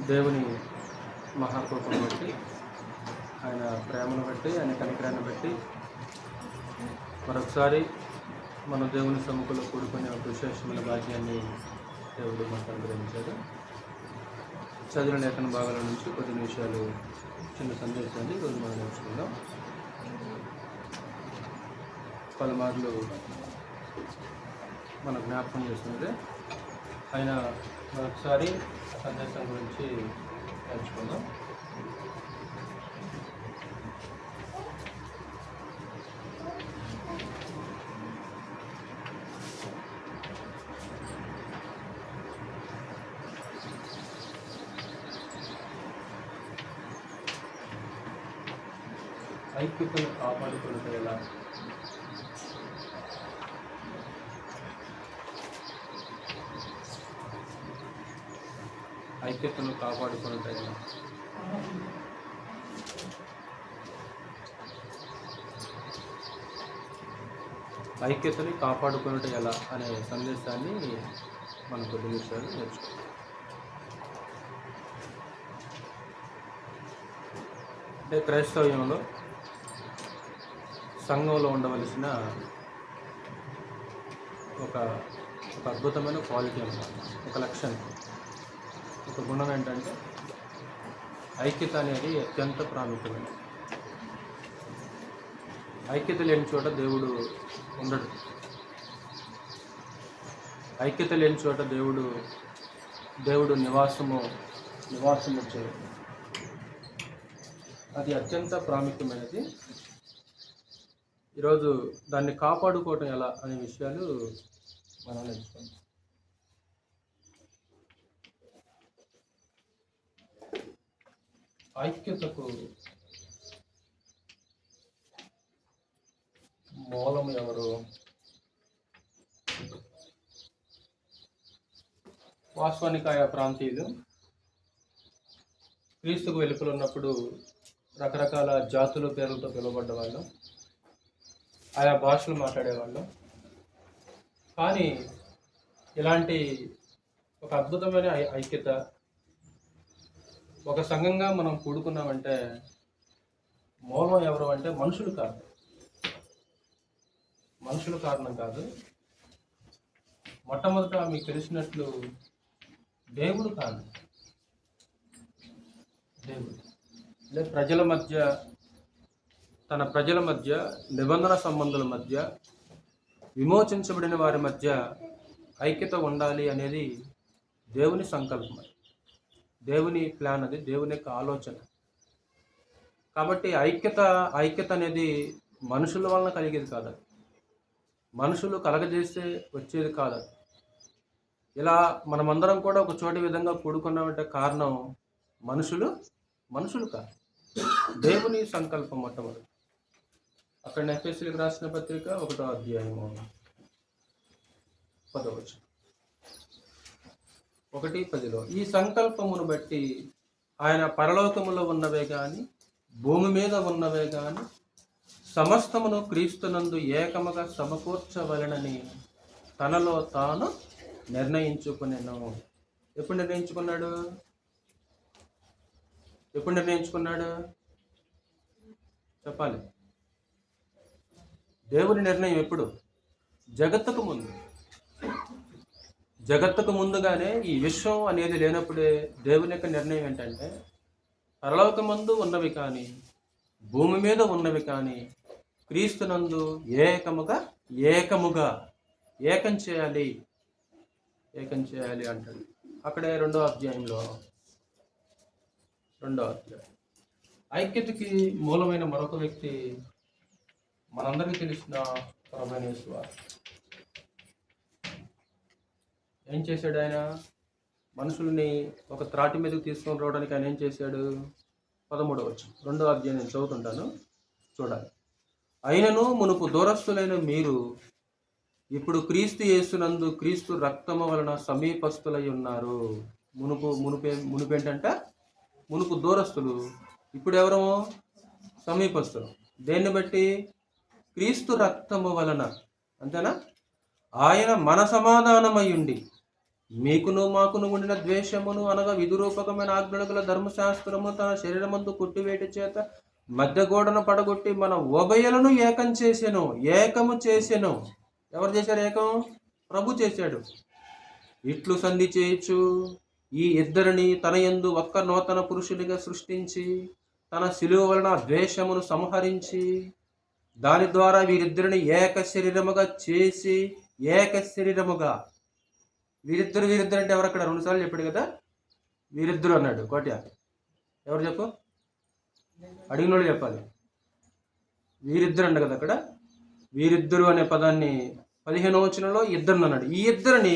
దేవుని మహాకృపను బట్టి, ఆయన ప్రేమను బట్టి, ఆయన కనికరాన్ని బట్టి మరొకసారి మన దేవుని సముఖంలో కూడుకునే ఒక విశేషమైన భాగ్యాన్ని దేవుడు మనకు అనుగ్రహించాడు. చదివిన లేఖన భాగాల నుంచి కొద్ది నిమిషాలు చిన్న సందేశాన్ని ఈరోజు మనం నేర్చుకుందాం. పలుమార్లు మన జ్ఞాపకం చేస్తున్నదే ఆయన మరొకసారి సందేశం గురించి నేర్చుకుందాం. ఐక్యతను కాపాడుకుంటే ఎలా? ఐక్యతను కాపాడుకుంటే ఎలా? ఐక్యతని కాపాడుకున్నట్టు ఎలా అనే సందేశాన్ని మనం కొద్ది నిమిషాలు నేర్చుకుంటాం. అంటే క్రైస్తవ్యంలో సంఘంలో ఉండవలసిన ఒక అద్భుతమైన క్వాలిటీ అన్నమాట, ఒక లక్షణం, ఒక గుణం ఏంటంటే ఐక్యత అనేది అత్యంత ప్రాముఖ్యమైనది. ఐక్యత లేని చోట దేవుడు ఉండడు. ఐక్యత లేని చోట దేవుడు నివాసము చేయడు. అది అత్యంత ప్రాముఖ్యమైనది. ఈరోజు దాన్ని కాపాడుకోవటం ఎలా అనే విషయాలు మనం నేర్చుకుందాం. ఐక్యతకు మూలం ఎవరు? వాస్తవానికి ఆయా ప్రాంతీయులు క్రీస్తుకు వెలుపల ఉన్నప్పుడు రకరకాల జాతుల పేర్లతో పిలువబడ్డవాళ్ళు, ఆయా భాషలు మాట్లాడేవాళ్ళు. కానీ ఇలాంటి ఒక అద్భుతమైన ఐక్యత, ఒక సంఘంగా మనం కూడుకున్నామంటే మూలం ఎవరు అంటే మనుషులు కారణం కాదు. మొట్టమొదట మీకు తెలిసినట్లు దేవుడు కాదు. దేవుడు తన ప్రజల మధ్య నిబంధన సంబంధుల మధ్య విమోచించబడిన వారి మధ్య ఐక్యత ఉండాలి అనేది దేవుని సంకల్పం, దేవుని ప్లాన్, అది దేవుని యొక్క ఆలోచన. కాబట్టి ఐక్యత అనేది మనుషుల వలన కలిగేది కాదు, మనుషులు కలగజేస్తే వచ్చేది కాదు. ఇలా మనమందరం కూడా ఒక చోటి విధంగా కూడుకున్నామంటే కారణం మనుషులు కాదు, దేవుని సంకల్పం. మొట్టమొదటి అక్కడ ఎఫెసీయులకు రాసిన పత్రిక 1వ అధ్యాయము 10వ వచనం, 1:10లో ఈ సంకల్పమును బట్టి ఆయన పరలోకములో ఉన్నవే గాని భూమి మీద ఉన్నవే గాని సమస్తమును క్రీస్తునందు ఏకముగా సమకూర్చవలెనని తనలో తాను నిర్ణయించుకునేను. ఎప్పుడు నిర్ణయించుకున్నాడు? చెప్పాలి. దేవుని నిర్ణయం ఎప్పుడు? జగత్తుకు ముందుగానే, ఈ విశ్వం అనేది లేనప్పుడే దేవుని యొక్క నిర్ణయం ఏంటంటే పరలోకమందు ఉన్నవి కానీ భూమి మీద ఉన్నవి కానీ క్రీస్తునందు ఏకముగా ఏకం చేయాలి అంటాడు. అక్కడే 2వ అధ్యాయంలో ఐక్యతకి మూలమైన మరొక వ్యక్తి మనందరికీ తెలిసిన ప్రభువైన యేసు. ఏం చేశాడు ఆయన? మనుషుల్ని ఒక త్రాటి మీదకి తీసుకొని రావడానికి ఆయన ఏం చేశాడు? 13వ వచనం, 2వ అధ్యాయం నేను చదువుతుంటాను, చూడాలి. అయినను మునుపు దూరస్తులైన మీరు ఇప్పుడు క్రీస్తు యేసునందు క్రీస్తు రక్తము వలన సమీపస్తులై ఉన్నారు. మునుపేంటంట? మునుపు దూరస్తులు, ఇప్పుడు ఎవరు? సమీపస్తులు. దేన్ని బట్టి? క్రీస్తు రక్తము వలన, అంతేనా? ఆయన మన సమాధానమై ఉండి మీకును మాకును ఉండిన ద్వేషమును అనగా విధురూపకమైన ఆజ్ఞల ధర్మశాస్త్రము తన శరీరమందు కొట్టివేట చేత మధ్య గోడను పడగొట్టి మన ఉభయలను ఏకము చేసెను. ఎవరు చేశారు ఏకం? ప్రభు చేశాడు. ఇట్లు సంధి చేయొచ్చు ఈ ఇద్దరిని తన యందు ఒక్క నూతన పురుషునిగా సృష్టించి తన శిలువ వలన ద్వేషమును సంహరించి దాని ద్వారా వీరిద్దరిని ఏక శరీరముగా చేసి వీరిద్దరు అంటే ఎవరు? అక్కడ 2 సార్లు చెప్పాడు కదా, వీరిద్దరు అన్నాడు. కోట్య ఎవరు చెప్పు? అడిగిన వాళ్ళు చెప్పాలి. వీరిద్దరు అన్నాడు కదా అక్కడ. వీరిద్దరు అనే పదాన్ని 15వ వచనంలో ఇద్దరిని అన్నాడు. ఈ ఇద్దరిని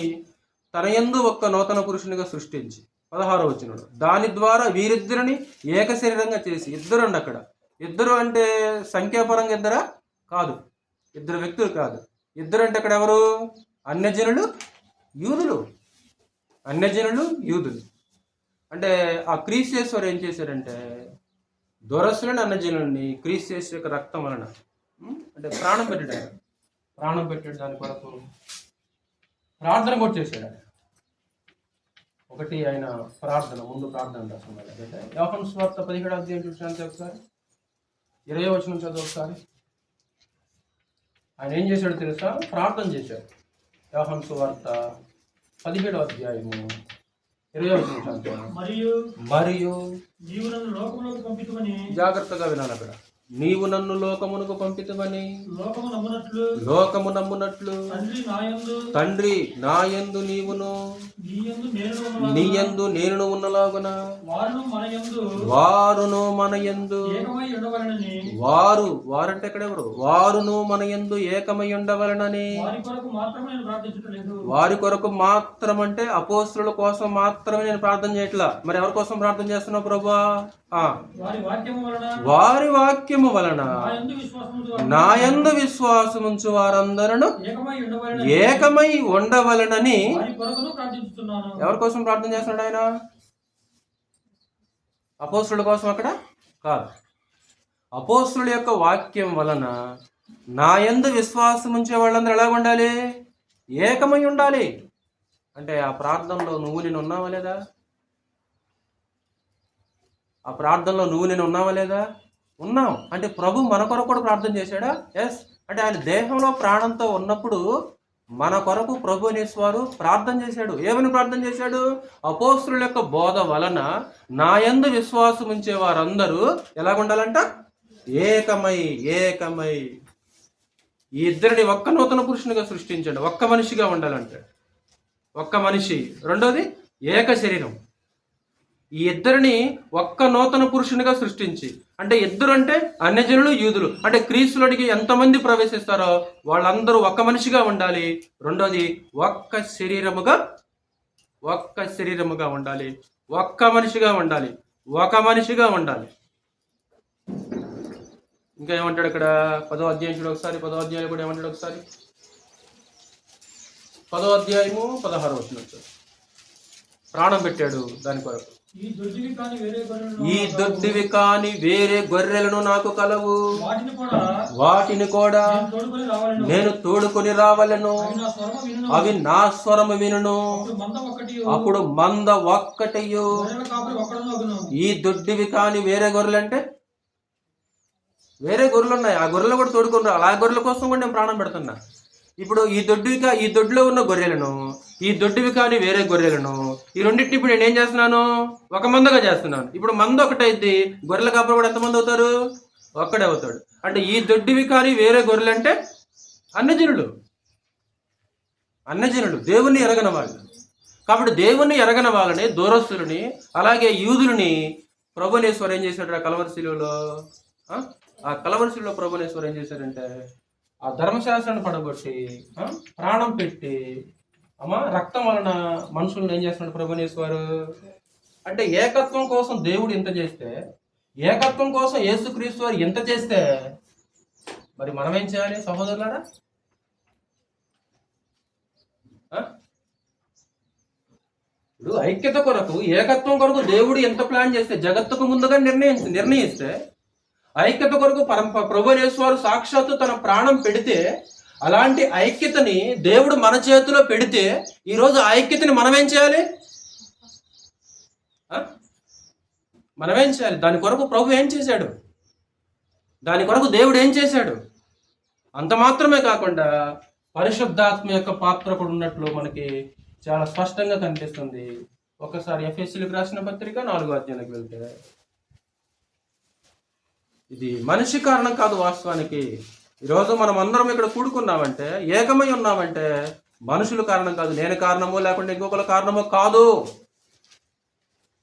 తన యందు ఒక్క నూతన పురుషునిగా సృష్టించి 16వ వచనంలో దాని ద్వారా వీరిద్దరిని ఏక శరీరంగా చేసి. ఇద్దరు అండి అక్కడ. ఇద్దరు అంటే సంఖ్యాపరంగా ఇద్దరా? కాదు, ఇద్దరు వ్యక్తులు కాదు. ఇద్దరు అంటే అక్కడ ఎవరు? అన్యజనులు, యూదులు. అంటే ఆ క్రీస్తు ఏం చేశారంటే దొరసులని అన్నజనులని క్రీస్తు యొక్క రక్తం వలన అంటే ప్రాణం పెట్టాడు. దాని కొరకు ప్రార్థన కూడా చేశాడు. ఒకటి ఆయన ముందు ప్రార్థన రాసుకున్నాడు. యోహాను సువార్త 17వ అధ్యాయం చూసినంత ఒకసారి 20వ వచనం చదువు ఒకసారి. ఆయన ఏం చేశాడు తెలుసా? ప్రార్థన చేశాడు. యోహాను సువార్త 17వ అధ్యాయము 20వ వచనం చదువు. మరియు నీవు నన్ను లోకమునకు పంపితువని, జాగ్రత్తగా వినాలి అక్కడ. నీవు నన్ను లోకమునకు పంపితువని, లోకము నమ్మునట్లు తండ్రి నా యందు నీవును నీ యందు నేను ఉన్నలాగున వారును మన యందు వారంటే ఎక్కడెవరు? వారును మన యందు ఏకమై ఉండవలనని. వారి కొరకు మాత్రం అంటే అపోస్తుల కోసం మాత్రమే నేను ప్రార్థన చేయట్లా. మరి ఎవరి కోసం ప్రార్థన చేస్తున్నావు ప్రభువా? వారి వాక్యము వలన నా యందు విశ్వాసముంచు వారందరూ ఏకమై ఉండవలనని. ఎవరి కోసం ప్రార్థన చేస్తున్నాడు ఆయన? అపోస్తుల కోసం అక్కడ కాదు. అపోస్తుల యొక్క వాక్యం వలన నా యందు విశ్వాసం ఉంచే వాళ్ళందరూ ఎలా ఉండాలి? ఏకమై ఉండాలి. అంటే ఆ ప్రార్థనలో నువ్వు నేను ఉన్నావా లేదా? ఉన్నాం. అంటే ప్రభు మన కొరకు కూడా ప్రార్థన చేశాడా? ఎస్. అంటే ఆయన దేహంలో ప్రాణంతో ఉన్నప్పుడు మన కొరకు ప్రభు అనేవారు ప్రార్థన చేశాడు. ఏమని ప్రార్థన చేశాడు? అపోస్తుల యొక్క బోధ వలన నా యందు విశ్వాసం ఉంచే వారందరూ ఎలా ఉండాలంట? ఏకమై. ఈ ఇద్దరిని ఒక్క నూతన పురుషునిగా సృష్టించాడు. ఒక్క మనిషిగా ఉండాలంటే ఒక్క మనిషి. రెండోది ఏక శరీరం. ఈ ఇద్దరిని ఒక్క నూతన పురుషునిగా సృష్టించి, అంటే ఇద్దరు అంటే అన్యజనులు, యూదులు. అంటే క్రీస్తులోనికి ఎంతమంది ప్రవేశిస్తారో వాళ్ళందరూ ఒక్క మనిషిగా ఉండాలి. రెండోది ఒక్క శరీరముగా ఉండాలి. ఒక్క మనిషిగా ఉండాలి. ఇంకా ఏమంటాడు ఇక్కడ? 10వ అధ్యాయం చూడు ఒకసారి. 10వ అధ్యాయం కూడా ఏమంటాడు ఒకసారి? 10వ అధ్యాయము 16వ వచనం. ప్రాణం పెట్టాడు దాని కొరకు. ఈ దొడ్డివి కాని వేరే గొర్రెలను నాకు కలవు, వాటిని కూడా నేను తోడుకొని రావలను. అవి నా స్వరము వినును. అప్పుడు మంద ఒక్కటయ్యు. ఈ దొడ్డివి కాని వేరే గొర్రెలు అంటే వేరే గొర్రెలు ఉన్నాయి. ఆ గొర్రెలు కూడా తోడుకొని రావాలి. ఆ గొర్రెల కోసం కూడా నేను ప్రాణం పెడుతున్నా. ఇప్పుడు ఈ దొడ్డిలో ఉన్న గొర్రెలను, ఈ దొడ్డివి కాని వేరే గొర్రెలను, ఈ రెండింటిని ఇప్పుడు నేను ఏం చేస్తున్నాను? ఒక మందగా చేస్తున్నాను. ఇప్పుడు మంద ఒకటైద్ది, గొర్రెల కాపురం కూడా ఎంతమంది అవుతారు? ఒక్కడే అవుతాడు. అంటే ఈ దొడ్డివి కాని వేరే గొర్రెలు అంటే అన్యజనులు, దేవుణ్ణి ఎరగని వాళ్ళు. కాబట్టి దేవుణ్ణి ఎరగని వాళ్ళని, దూరస్తులని, అలాగే యూదులని ప్రభునేశ్వరు ఏం చేశాడు? ఆ కలవరిశిలో ప్రభునేశ్వరు ఏం చేశాడంటే ఆ ధర్మశాస్త్రాన్ని పడగొట్టి ప్రాణం పెట్టి రక్తం వలన మనుషులను ఏం చేస్తున్నాడు ప్రభునేశ్వరు? అంటే ఏకత్వం కోసం దేవుడు ఇంత చేస్తే, ఏకత్వం కోసం యేసుక్రీస్తు వారు ఎంత చేస్తే, మరి మనం ఏం చేయాలి సహోదరులారా? ఇప్పుడు ఐక్యత కొరకు, ఏకత్వం కొరకు దేవుడు ఎంత ప్లాన్ చేస్తే, జగత్తుకు ముందుగా నిర్ణయిస్తే, ఐక్యత కొరకు ప్రభునేశ్వరు సాక్షాత్తు తన ప్రాణం పెడితే, అలాంటి ఐక్యతని దేవుడు మన చేతిలో పెడితే ఈరోజు ఆ ఐక్యతని మనమేం చేయాలి? మనమేం చేయాలి? దాని కొరకు ప్రభు ఏం చేశాడు? దాని కొరకు దేవుడు ఏం చేశాడు? అంత మాత్రమే కాకుండా పరిశుద్ధాత్మ యొక్క పాత్ర కూడా ఉన్నట్లు మనకి చాలా స్పష్టంగా కనిపిస్తుంది. ఒకసారి ఎఫెసీయులకు రాసిన పత్రిక 4వ అధ్యాయానికి వెళ్తే, ఇది మనిషి కారణం కాదు. వాస్తవానికి ఈరోజు మనం అందరం ఇక్కడ కూడుకున్నామంటే, ఏకమై ఉన్నామంటే మనుషుల కారణం కాదు. నేను కారణమో లేకుంటే ఇంకొకరు కారణమో కాదు.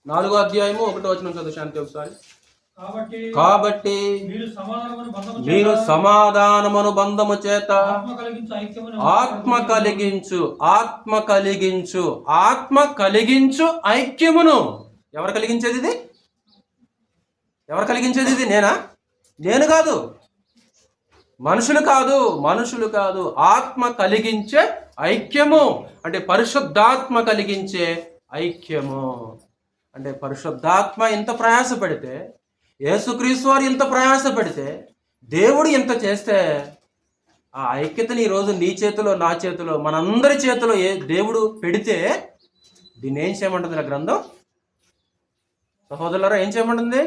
4వ అధ్యాయము 1వ వచనం చదువు శాంతి ఒకసారి. కాబట్టి మీరు సమాధానమును బంధము చేత ఆత్మ కలిగించు ఐక్యమును. ఎవరు కలిగించేది ఇది? ఎవరు కలిగించేది ఇది? నేను కాదు, మనుషులు కాదు. ఆత్మ కలిగించే ఐక్యము అంటే పరిశుద్ధాత్మ కలిగించే ఐక్యము. అంటే పరిశుద్ధాత్మ ఎంత ప్రయాసపడితే, యేసుక్రీస్తు వారు ఎంత ప్రయాసపడితే, దేవుడు ఎంత చేస్తే, ఆ ఐక్యతని ఈరోజు నీ చేతిలో, నా చేతిలో, మనందరి చేతిలో దేవుడు పెడితే దీన్ని ఏం చేయమంటుంది నా గ్రంథం? సహోదరులారా, ఏం చేయమంటుంది?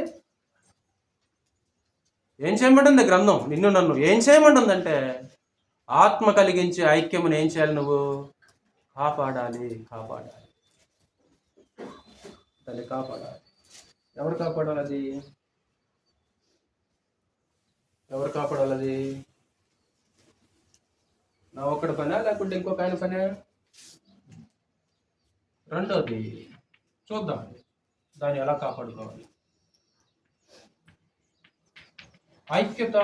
ఏం చేయమంటుంది గ్రంథం? నిన్ను నన్ను ఏం చేయమంటుందంటే, ఆత్మ కలిగించే ఐక్యమును ఏం చేయాలి? నువ్వు కాపాడాలి. దాన్ని కాపాడాలి. ఎవరు కాపాడాలి? అది ఎవరు కాపాడాలి? అది నా ఒక్కడి పనా లేకుంటే ఇంకొక ఆయన పనా? రెండోది చూద్దాం, దాన్ని ఎలా కాపాడుకోవాలి. ఐక్యత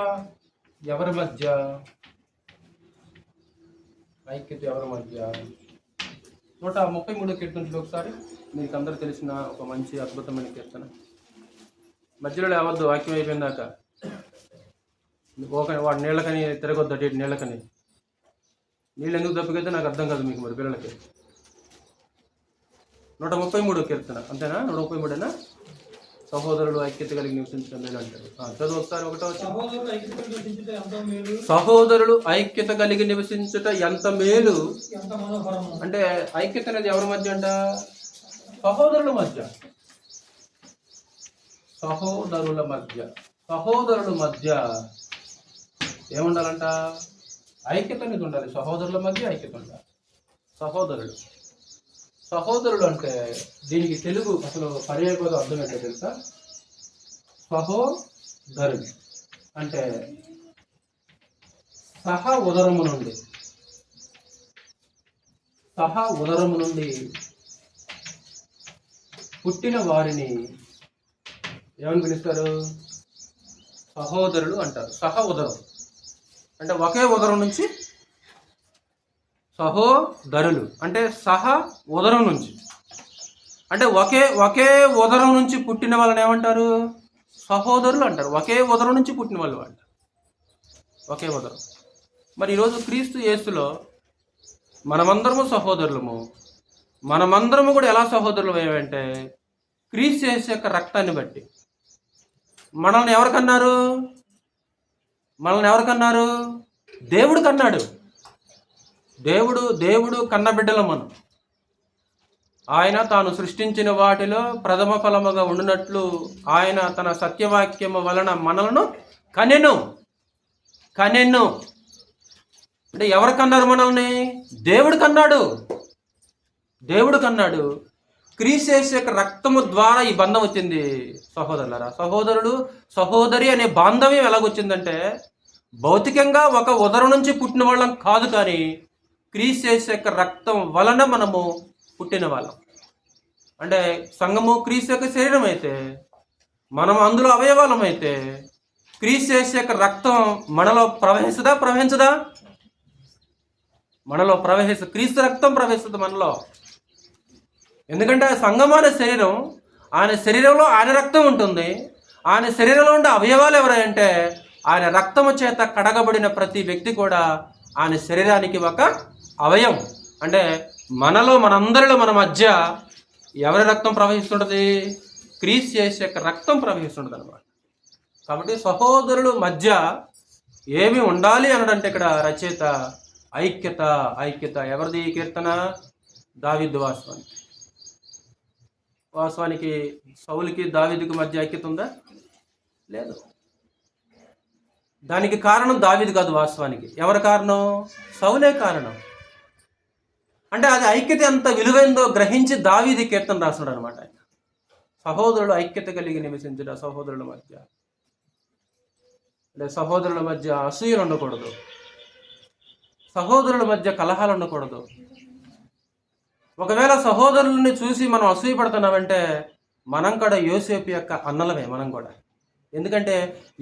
ఎవరి మధ్య? 133 కీర్తనలు ఒకసారి. మీకు అందరూ తెలిసిన ఒక మంచి అద్భుతమైన కీర్తన. మధ్యలో లేవద్దు, వాక్యం అయిపోయిందాక. వాడు నీళ్ళకని తిరగొద్దు, అటు నీళ్ళకని. నీళ్ళు ఎందుకు తప్పికైతే నాకు అర్థం కాదు మీకు, మరి పిల్లలకి. 133 కీర్తన అంతేనా? 133ఏనా? సహోదరులు ఐక్యత కలిగి నివసించడం మేలు అంటారు. చదువు ఒకసారి. 1వ వచనం. సహోదరులు ఐక్యత కలిగి నివసించుట ఎంత మేలు. అంటే ఐక్యత అనేది ఎవరి మధ్య అంట? సహోదరుల మధ్య. సహోదరుల మధ్య ఏముండాలంట? ఐక్యత అనేది ఉండాలి. సహోదరుల మధ్య ఐక్యత ఉండాలి. సహోదరులు అంటే దీనికి తెలుగు అసలు పర్యాయపదం అర్థం ఏంటో తెలుసా? సహోదరుడు అంటే సహా ఉదరము నుండి పుట్టిన వారిని ఏమని పిలుస్తారు? సహోదరులు అంటారు. ఉదరం అంటే ఒకే ఉదరం నుంచి. సహోదరులు అంటే ఉదరం నుంచి, అంటే ఒకే ఉదరం నుంచి పుట్టిన వాళ్ళని ఏమంటారు? సహోదరులు అంటారు. ఒకే ఉదరం నుంచి పుట్టిన వాళ్ళు అంటారు. ఒకే ఉదరం. మరి ఈరోజు క్రీస్తు యేసులో మనమందరము సహోదరులము. మనమందరము కూడా ఎలా సహోదరులు ఏమంటే, క్రీస్తు యేసు యొక్క రక్తాన్ని బట్టి. మనల్ని ఎవరు కన్నారు? దేవుడు కన్నాడు. దేవుడు కన్న బిడ్డలం మనం. ఆయన తాను సృష్టించిన వాటిలో ప్రథమ ఫలముగా ఉండినట్లు ఆయన తన సత్యవాక్యము వలన మనలను కనెను. అంటే ఎవరు కన్నారు మనల్ని? దేవుడు కన్నాడు. క్రీస్తు యేసు యొక్క రక్తము ద్వారా ఈ బంధం వచ్చింది. సహోదరులారా, సహోదరుడు సహోదరి అనే బాంధవ్యం ఎలాగొచ్చిందంటే, భౌతికంగా ఒక ఉదరం నుంచి పుట్టిన వాళ్ళం కాదు, కానీ క్రీస్తు యేసు యొక్క రక్తం వలన మనము పుట్టిన వాళ్ళం. అంటే సంఘము క్రీస్తు యొక్క శరీరం అయితే, మనం అందులో అవయవాలం అయితే, క్రీస్తు యేసు యొక్క రక్తం మనలో ప్రవహించదా? మనలో క్రీస్తు రక్తం ప్రవహిస్తుంది మనలో. ఎందుకంటే సంఘం అనే శరీరం, ఆయన శరీరంలో ఆయన రక్తం ఉంటుంది. ఆయన శరీరంలో ఉండే అవయవాలు ఎవరంటే, ఆయన రక్తము చేత కడగబడిన ప్రతి వ్యక్తి కూడా ఆయన శరీరానికి ఒక అవయం. అంటే మనందరిలో మన మధ్య ఎవరి రక్తం ప్రవహిస్తుంటుంది? క్రీస్తు యేసు యొక్క రక్తం ప్రవహిస్తుంటుంది అన్నమాట. కాబట్టి సహోదరుల మధ్య ఏమి ఉండాలి అనడంటే ఇక్కడ రచయిత ఐక్యత. ఐక్యత ఎవరిది ఈ కీర్తన? దావీదు వాస్తవానికి. వాస్తవానికి సౌలుకి దావీదుకి మధ్య ఐక్యత ఉందా? లేదు. దానికి కారణం దావీదు కాదు. వాస్తవానికి ఎవరి కారణం? సౌలే కారణం. అంటే అది ఐక్యత ఎంత విలువైందో గ్రహించి దావీదు కీర్తన రాస్తున్నాడు అనమాట. ఆయన సహోదరులు ఐక్యత కలిగి నివసించుట, సహోదరుల మధ్య అంటే సహోదరుల మధ్య అసూయలు ఉండకూడదు, సహోదరుల మధ్య కలహాలు ఉండకూడదు. ఒకవేళ సహోదరులని చూసి మనం అసూయ పడుతున్నామంటే మనం కూడా యోసేపు యొక్క అన్నలమే మనం కూడా. ఎందుకంటే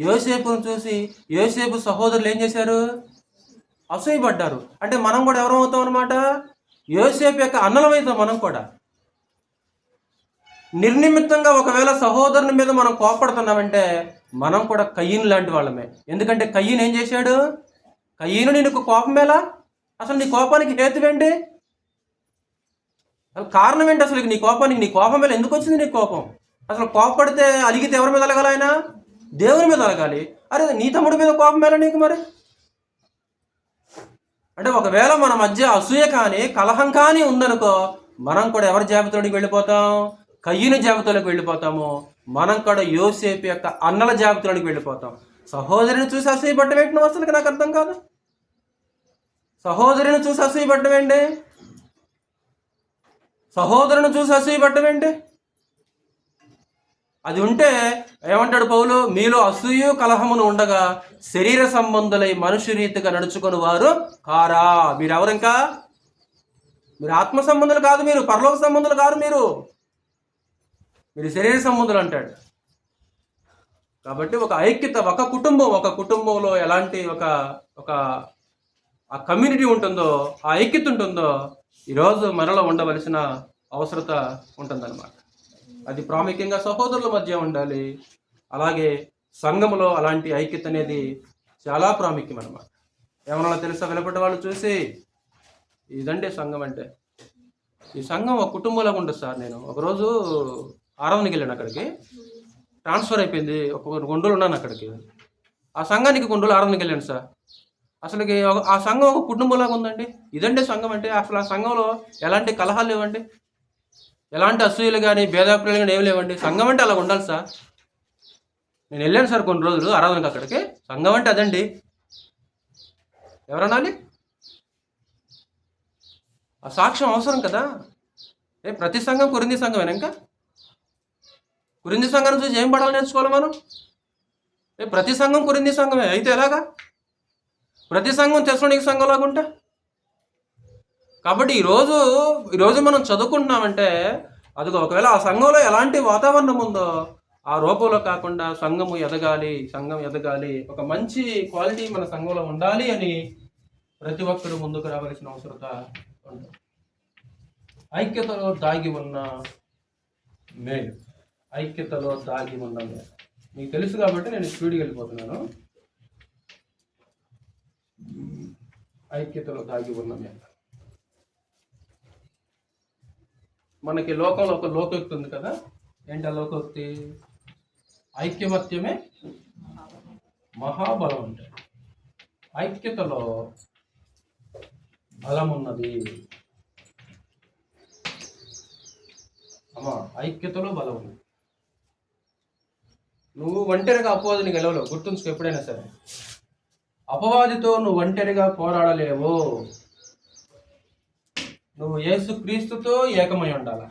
యోసేపును చూసి యోసేపు సహోదరులు ఏం చేశారు? అసూయపడ్డారు. అంటే మనం కూడా ఎవరం అవుతాం అనమాట? యోసేపు యొక్క అన్నలమవుతాం మనం కూడా. నిర్నిమిత్తంగా ఒకవేళ సహోదరుని మీద మనం కోపడుతున్నామంటే మనం కూడా కయ్యను లాంటి వాళ్ళమే. ఎందుకంటే కయ్యను ఏం చేశాడు? కయ్యను నీకు కోపం ఎలా? అసలు నీ కోపానికి హేతువేంటి? అసలు కారణం ఏంటి? అసలు నీ కోపానికి, నీ కోపం మీద ఎందుకు వచ్చింది నీకు కోపం? అసలు కోపడితే అలిగితే ఎవరి మీద అలగాలి? ఆయన దేవుని మీద అలగాలి. అరే నీ తమ్ముడి మీద కోపం ఎలా నీకు మరి? అంటే ఒకవేళ మన మధ్య అసూయ కానీ కలహం కానీ ఉందనుకో మనం కూడా ఎవరి జాబితాలోకి వెళ్ళిపోతాం? కయ్యను జాబితాలోకి వెళ్ళిపోతాము. మనం కూడా యోసేపు యొక్క అన్నల జాబితాలోకి వెళ్ళిపోతాం. సహోదరిని చూసి అసూయపడ్డం ఏంటి? నువ్వు అసలు నాకు అర్థం కాదు. సహోదరిని చూసి అసూయపడ్డం ఏంటి? సహోదరుని చూసి అసూయపడ్డం ఏంటి? అది ఉంటే ఏమంటాడు పౌలు? మీలో అసూయ కలహమును ఉండగా శరీర సంబంధులై మనుష్య రీతిగా నడుచుకుని వారు కారా. మీరెవరు? ఇంకా మీరు ఆత్మ సంబంధులు కాదు, మీరు పరలోక సంబంధులు కాదు, మీరు శరీర సంబంధులు అంటాడు. కాబట్టి ఒక ఐక్యత, ఒక కుటుంబంలో ఎలాంటి ఒక ఆ కమ్యూనిటీ ఉంటుందో, ఆ ఐక్యత ఉంటుందో ఈరోజు మనలో ఉండవలసిన అవసరత ఉంటుందన్నమాట. అది ప్రాముఖ్యంగా సహోదరుల మధ్య ఉండాలి. అలాగే సంఘములో అలాంటి ఐక్యత అనేది చాలా ప్రాముఖ్యం అన్నమాట. ఏమన్నా తెలుసా? వినపడ్డ వాళ్ళు చూసి ఇదంటే సంఘం అంటే. ఈ సంఘం ఒక కుటుంబంలో ఉండదు సార్. నేను ఒకరోజు ఆరాధనకి వెళ్ళాను. అక్కడికి ట్రాన్స్ఫర్ అయిపోయింది. ఒక 2 రోజులు ఉన్నాను అక్కడికి. ఆ సంఘానికి 2 రోజులు ఆరాధనకి వెళ్ళాను సార్. అసలుకి ఆ సంఘం ఒక కుటుంబంలాగా ఉందండి. ఇదంటే సంఘం అంటే. అసలు ఆ సంఘంలో ఎలాంటి కలహాలు లేవండి, ఎలాంటి అసూయలు కానీ భేదాభిప్రాయాలు కానీ ఏమి లేవండి. సంఘం అంటే అలా ఉండాలి సార్. నేను వెళ్ళాను సార్ కొన్ని రోజులు ఆరాధనకి అక్కడికి. సంఘం అంటే అదండి. ఎవరనాలి? ఆ సాక్ష్యం అవసరం కదా. ప్రతి సంఘం కొరింథీ సంఘమేనా? ఇంకా కొరింథీ సంఘాన్ని చూసి ఏం పడాలి నేర్చుకోవాలి మనం? ప్రతి సంఘం కొరింథీ సంఘమే అయితే ఎలాగా? ప్రతి సంఘం తెస్సలోనిక సంఘంలాగా ఉంటా. కాబట్టి ఈరోజు మనం చదువుకుంటున్నామంటే అది ఒకవేళ ఆ సంఘంలో ఎలాంటి వాతావరణం ఉందో ఆ రూపంలో కాకుండా సంఘం ఎదగాలి, ఒక మంచి క్వాలిటీ మన సంఘంలో ఉండాలి అని ప్రతి ఒక్కరు ముందుకు రావాల్సిన అవసరత ఉంది. ఐక్యతలో దాగి ఉన్న మేలు. ఐక్యతలో దాగి ఉన్న మేలు మీకు తెలుసు కాబట్టి నేను స్పీడ్కి వెళ్ళిపోతున్నాను. ఐక్యతలో దాగి ఉన్న మేలు. మనకి లోకంలో ఒక లోకోక్తి ఉంది కదా. ఏంటి ఆ లోకోక్తి? ఐక్యమత్యమే మహాబలం అంటే. ఐక్యతలో బలం ఉన్నది. ఐక్యతలో బలం ఉంది. నువ్వు ఒంటరిగా అపవాదిని గెలవలేవు. గుర్తుంచుకో ఎప్పుడైనా సరే. అపవాదితో నువ్వు ఒంటరిగా పోరాడలేవు. నువ్వు యేసుక్రీస్తుతో ఏకమై ఉండాలి.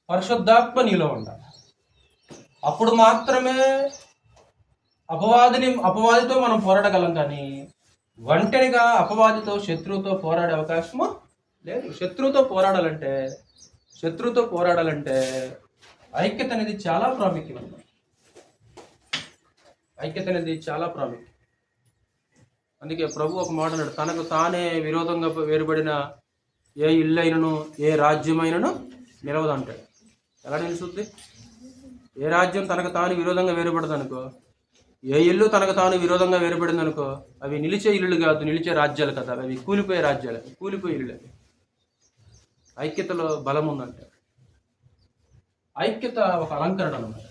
పరిశుద్ధాత్మ నీలో ఉండాలి. అప్పుడు మాత్రమే అపవాదితో మనం పోరాడగలం. కానీ ఒంటరిగా అపవాదితో, శత్రువుతో పోరాడే అవకాశము లేదు. శత్రువుతో పోరాడాలంటే ఐక్యత అనేది చాలా ప్రాముఖ్యం. ఐక్యత అనేది చాలా ప్రాముఖ్యం. అందుకే ప్రభు ఒక మాట అన్నాడు, తనకు తానే విరోధంగా వేరుపడిన ఏ ఇల్లు అయినను ఏ రాజ్యమైనను నిలవదు అంటాడు. ఎలా నిలుస్తుంది? ఏ రాజ్యం తనకు తాను విరోధంగా వేరుపడదు అనుకో, ఏ ఇల్లు తనకు తాను విరోధంగా వేరుపడింది అనుకో, అవి నిలిచే ఇల్లులు కాదు, నిలిచే రాజ్యాలు కదా. అవి కూలిపోయే రాజ్యాలు, కూలిపోయే ఇల్లు. అవి ఐక్యతలో బలం ఉందంటే. ఐక్యత ఒక అలంకరణ అన్నమాట.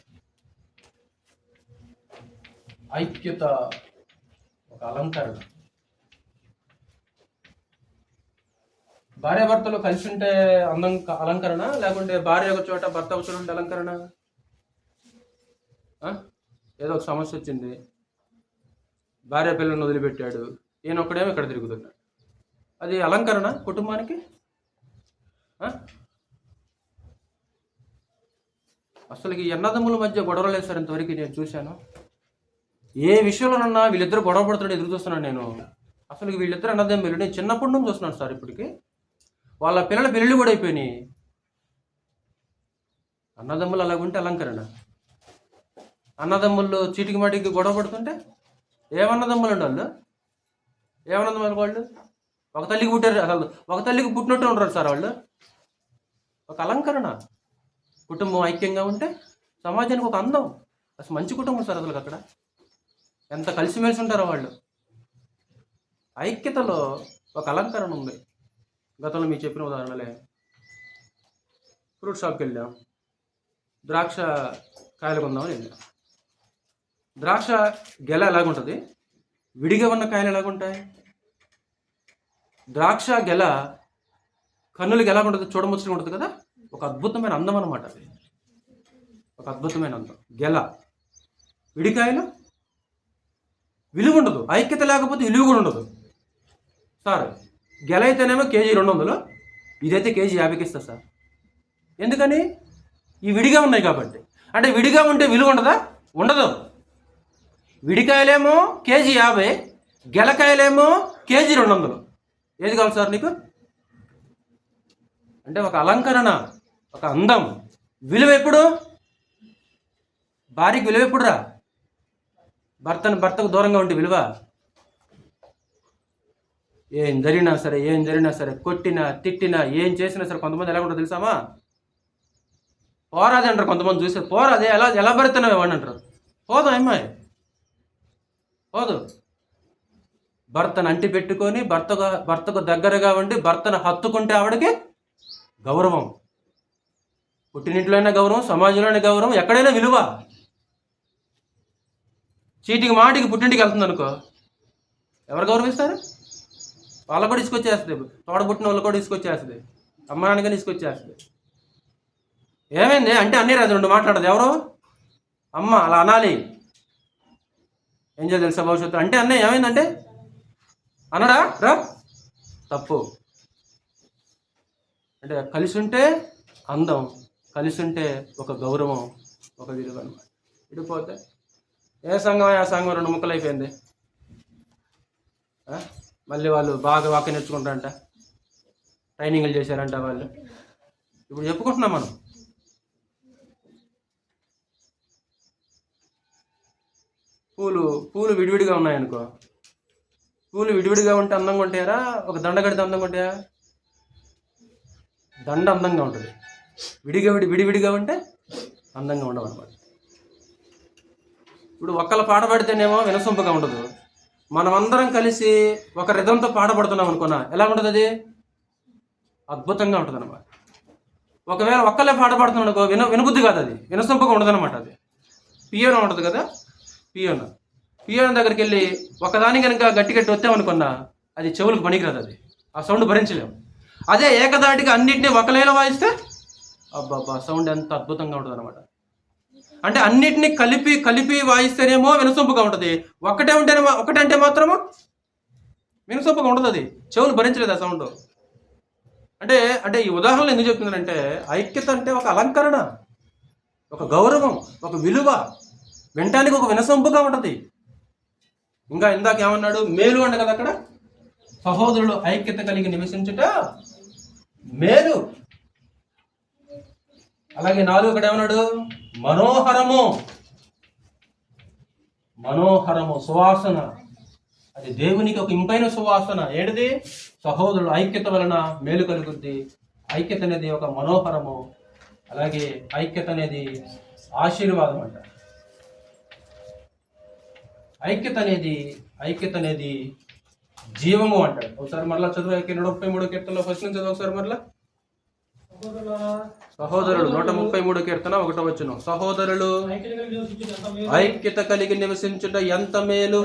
ఐక్యత ఒక అలంకరణ. భార్యాభర్తలు కలిసి ఉంటే అందం అలంకరణ, లేకుంటే భార్య ఒక చోట భర్త ఒక చోట ఉంటే అలంకరణ? ఏదో ఒక సమస్య వచ్చింది, భార్య పిల్లలను వదిలిపెట్టాడు, ఈయన ఒక్కడేమో ఇక్కడ తిరుగుతున్నాడు, అది అలంకరణ కుటుంబానికి? అసలుకి అన్నదమ్ముల మధ్య గొడవలు లేదు సార్ ఇంతవరకు నేను చూశాను. ఏ విషయంలోనన్నా వీళ్ళిద్దరు గొడవ పడుతుంటే ఎదురు చూస్తున్నాను నేను. అసలు వీళ్ళిద్దరు అన్నదమ్ములు నేను చిన్నప్పటి నుంచి చూస్తున్నాను సార్. ఇప్పటికి వాళ్ళ పిల్లల పెళ్ళిళ్ళు కూడా అయిపోయినాయి. అన్నదమ్ములు అలాగుంటే అలంకరణ. అన్నదమ్ముళ్ళు చీటికి మాటికి గొడవ పడుతుంటే ఏమన్నదమ్ములు అండి వాళ్ళు? ఏమన్నదమ్ములు వాళ్ళు? ఒక తల్లికి పుట్టారు, అసలు ఒక తల్లికి పుట్టినట్టు ఉంటారు సార్ వాళ్ళు. ఒక అలంకరణ. కుటుంబం ఐక్యంగా ఉంటే సమాజానికి ఒక అందం. అసలు మంచి కుటుంబం సార్. అసలు అక్కడ ఎంత కలిసిమెలిసి ఉంటారో వాళ్ళు. ఐక్యతలో ఒక అలంకరణ ఉంది. గతంలో మీకు చెప్పిన ఉదాహరణలే. ఫ్రూట్ షాప్కి వెళ్ళాం, ద్రాక్ష కాయలు కొందామని వెళ్ళాం. ద్రాక్ష గెల ఎలాగుంటుంది, విడిగా ఉన్న కాయలు ఎలాగుంటాయి? ద్రాక్ష గెల కన్నులకి ఎలాగుంటుంది, చూడముచ్చటగా ఉంటుంది కదా. ఒక అద్భుతమైన అందం అన్నమాట అది. ఒక అద్భుతమైన అందం. గెల, విడికాయలు విలువ ఉండదు. ఐక్యత లేకపోతే విలువ కూడా ఉండదు సార్. గెల అయితేనేమో కేజీ 200, ఇదైతే కేజీ 50కి ఇస్తా సార్. ఎందుకని? ఈ విడిగా ఉన్నాయి కాబట్టి. అంటే విడిగా ఉంటే విలువ ఉండదా? ఉండదు. విడికాయలేమో కేజీ 50, గెలకాయలేమో కేజీ 200. ఏది కావాలి సార్ నీకు? అంటే ఒక అలంకరణ, ఒక అందం. విలువ ఎప్పుడు? భార్యకి విలువ ఎప్పుడురా? భర్తకు దూరంగా ఉంటే విలువ. ఏం జరిగినా సరే కొట్టినా తిట్టినా ఏం చేసినా సరే కొంతమంది ఎలా ఉంటారో తెలుసామా? పోరాదే అంటారు కొంతమంది. చూస్తే పోరాదే, ఎలా భరిస్తున్నావు ఇవ్వండి అంటారు. పోదు అమ్మాయి, పోదు. భర్తను అంటి పెట్టుకొని భర్తకు దగ్గరగా ఉండి భర్తను హత్తుకుంటే ఆవిడకి గౌరవం. పుట్టినింట్లోనే గౌరవం, సమాజంలోనే గౌరవం, ఎక్కడైనా విలువ. చీటికి మాటికి పుట్టింటికి వెళ్తుంది అనుకో, ఎవరు గౌరవిస్తారు? వాళ్ళకు కూడా తీసుకొచ్చేస్తుంది. తోడబుట్టిన వాళ్ళు కూడా తీసుకొచ్చేస్తుంది. అమ్మ నాన్నగా తీసుకొచ్చేస్తుంది. ఏమైంది అంటే అన్నీ రాదు, 2 మాట్లాడదు. ఎవరు? అమ్మ. అలా అనాలి. ఏం చేయాలి తెలుసా భవిష్యత్తు? అంటే అన్నయ్య ఏమైందంటే అనడా రా, తప్పు. అంటే కలిసి ఉంటే అందం, కలిసి ఉంటే ఒక గౌరవం, ఒక విలువ అనమాట. విడిపోతే ఏ సంఘం ఆ సంఘం 2 ముక్కలు అయిపోయింది. మళ్ళీ వాళ్ళు బాగా వాక్యం నేర్చుకుంటారంట, ట్రైనింగ్లు చేశారంట వాళ్ళు. ఇప్పుడు చెప్పుకుంటున్నాం మనం. పూలు విడివిడిగా ఉన్నాయనుకో, పూలు విడివిడిగా ఉంటే అందంగా ఉంటాయారా? ఒక దండ కడితే అందంగా ఉంటాయా? దండ అందంగా ఉంటుంది. విడివిడిగా ఉంటే అందంగా ఉండవు అనమాట. ఇప్పుడు ఒక్కళ్ళ పాట పాడితేనేమో వినసొంపుగా ఉండదు. మనమందరం కలిసి ఒక రిధంతో పాట పడుతున్నాం అనుకున్నా ఎలా ఉంటుంది? అది అద్భుతంగా ఉంటుంది అనమాట. ఒకవేళ ఒక్కళ్ళే పాట పాడుతున్నాం అనుకో, వినబుద్ధి కాదు, అది వినసొంపుగా ఉండదు అనమాట. అది పియోనో ఉంటుంది కదా, పియోనో దగ్గరికి వెళ్ళి ఒకదాని కనుక గట్టి వచ్చామనుకున్నా అది చెవులకు పనికిరాదు. అది ఆ సౌండ్ భరించలేము. అదే ఏకదాటిగా అన్నింటినీ ఒకలేలో వాయిస్తే అబ్బా సౌండ్ ఎంత అద్భుతంగా ఉంటుంది అనమాట. అంటే అన్నిటినీ కలిపి వాయిస్తేనేమో వినసొంపుగా ఉంటుంది. ఒకటంటే మాత్రము వినసొంపుగా ఉండదు. అది చెవులు భరించలేదు ఆ సౌండ్. అంటే ఈ ఉదాహరణలు ఎందుకు చెప్తున్నానంటే, ఐక్యత అంటే ఒక అలంకరణ, ఒక గౌరవం, ఒక విలువ, వినటానికి ఒక వినసొంపుగా ఉంటుంది. ఇంకా ఇందాక ఏమన్నాడు? మేలు అంట కదా అక్కడ. సహోదరులు ఐక్యత కలిగి నివసించుట మేలు. అలాగే 4 ఇక్కడ ఏమన్నాడు? మనోహరము, సువాసన. అది దేవునికి ఒక ఇంపైన సువాసన. ఏంటిది? సహోదరులు ఐక్యత వలన మేలు కలుగుద్ది. ఐక్యత అనేది ఒక మనోహరము. అలాగే ఐక్యత అనేది ఆశీర్వాదం అంట. ఐక్యత అనేది జీవము అంటాడు. ఒకసారి మరలా చదువు. 133 కీర్తనలో ఫస్ట్ నుంచి చదువు ఒకసారి మరలా. సహోదరులు 133 కీర్తన 1వ వచనం. సహోదరులు ఐక్యత కలిగి నివసించుట ఎంత మేలు,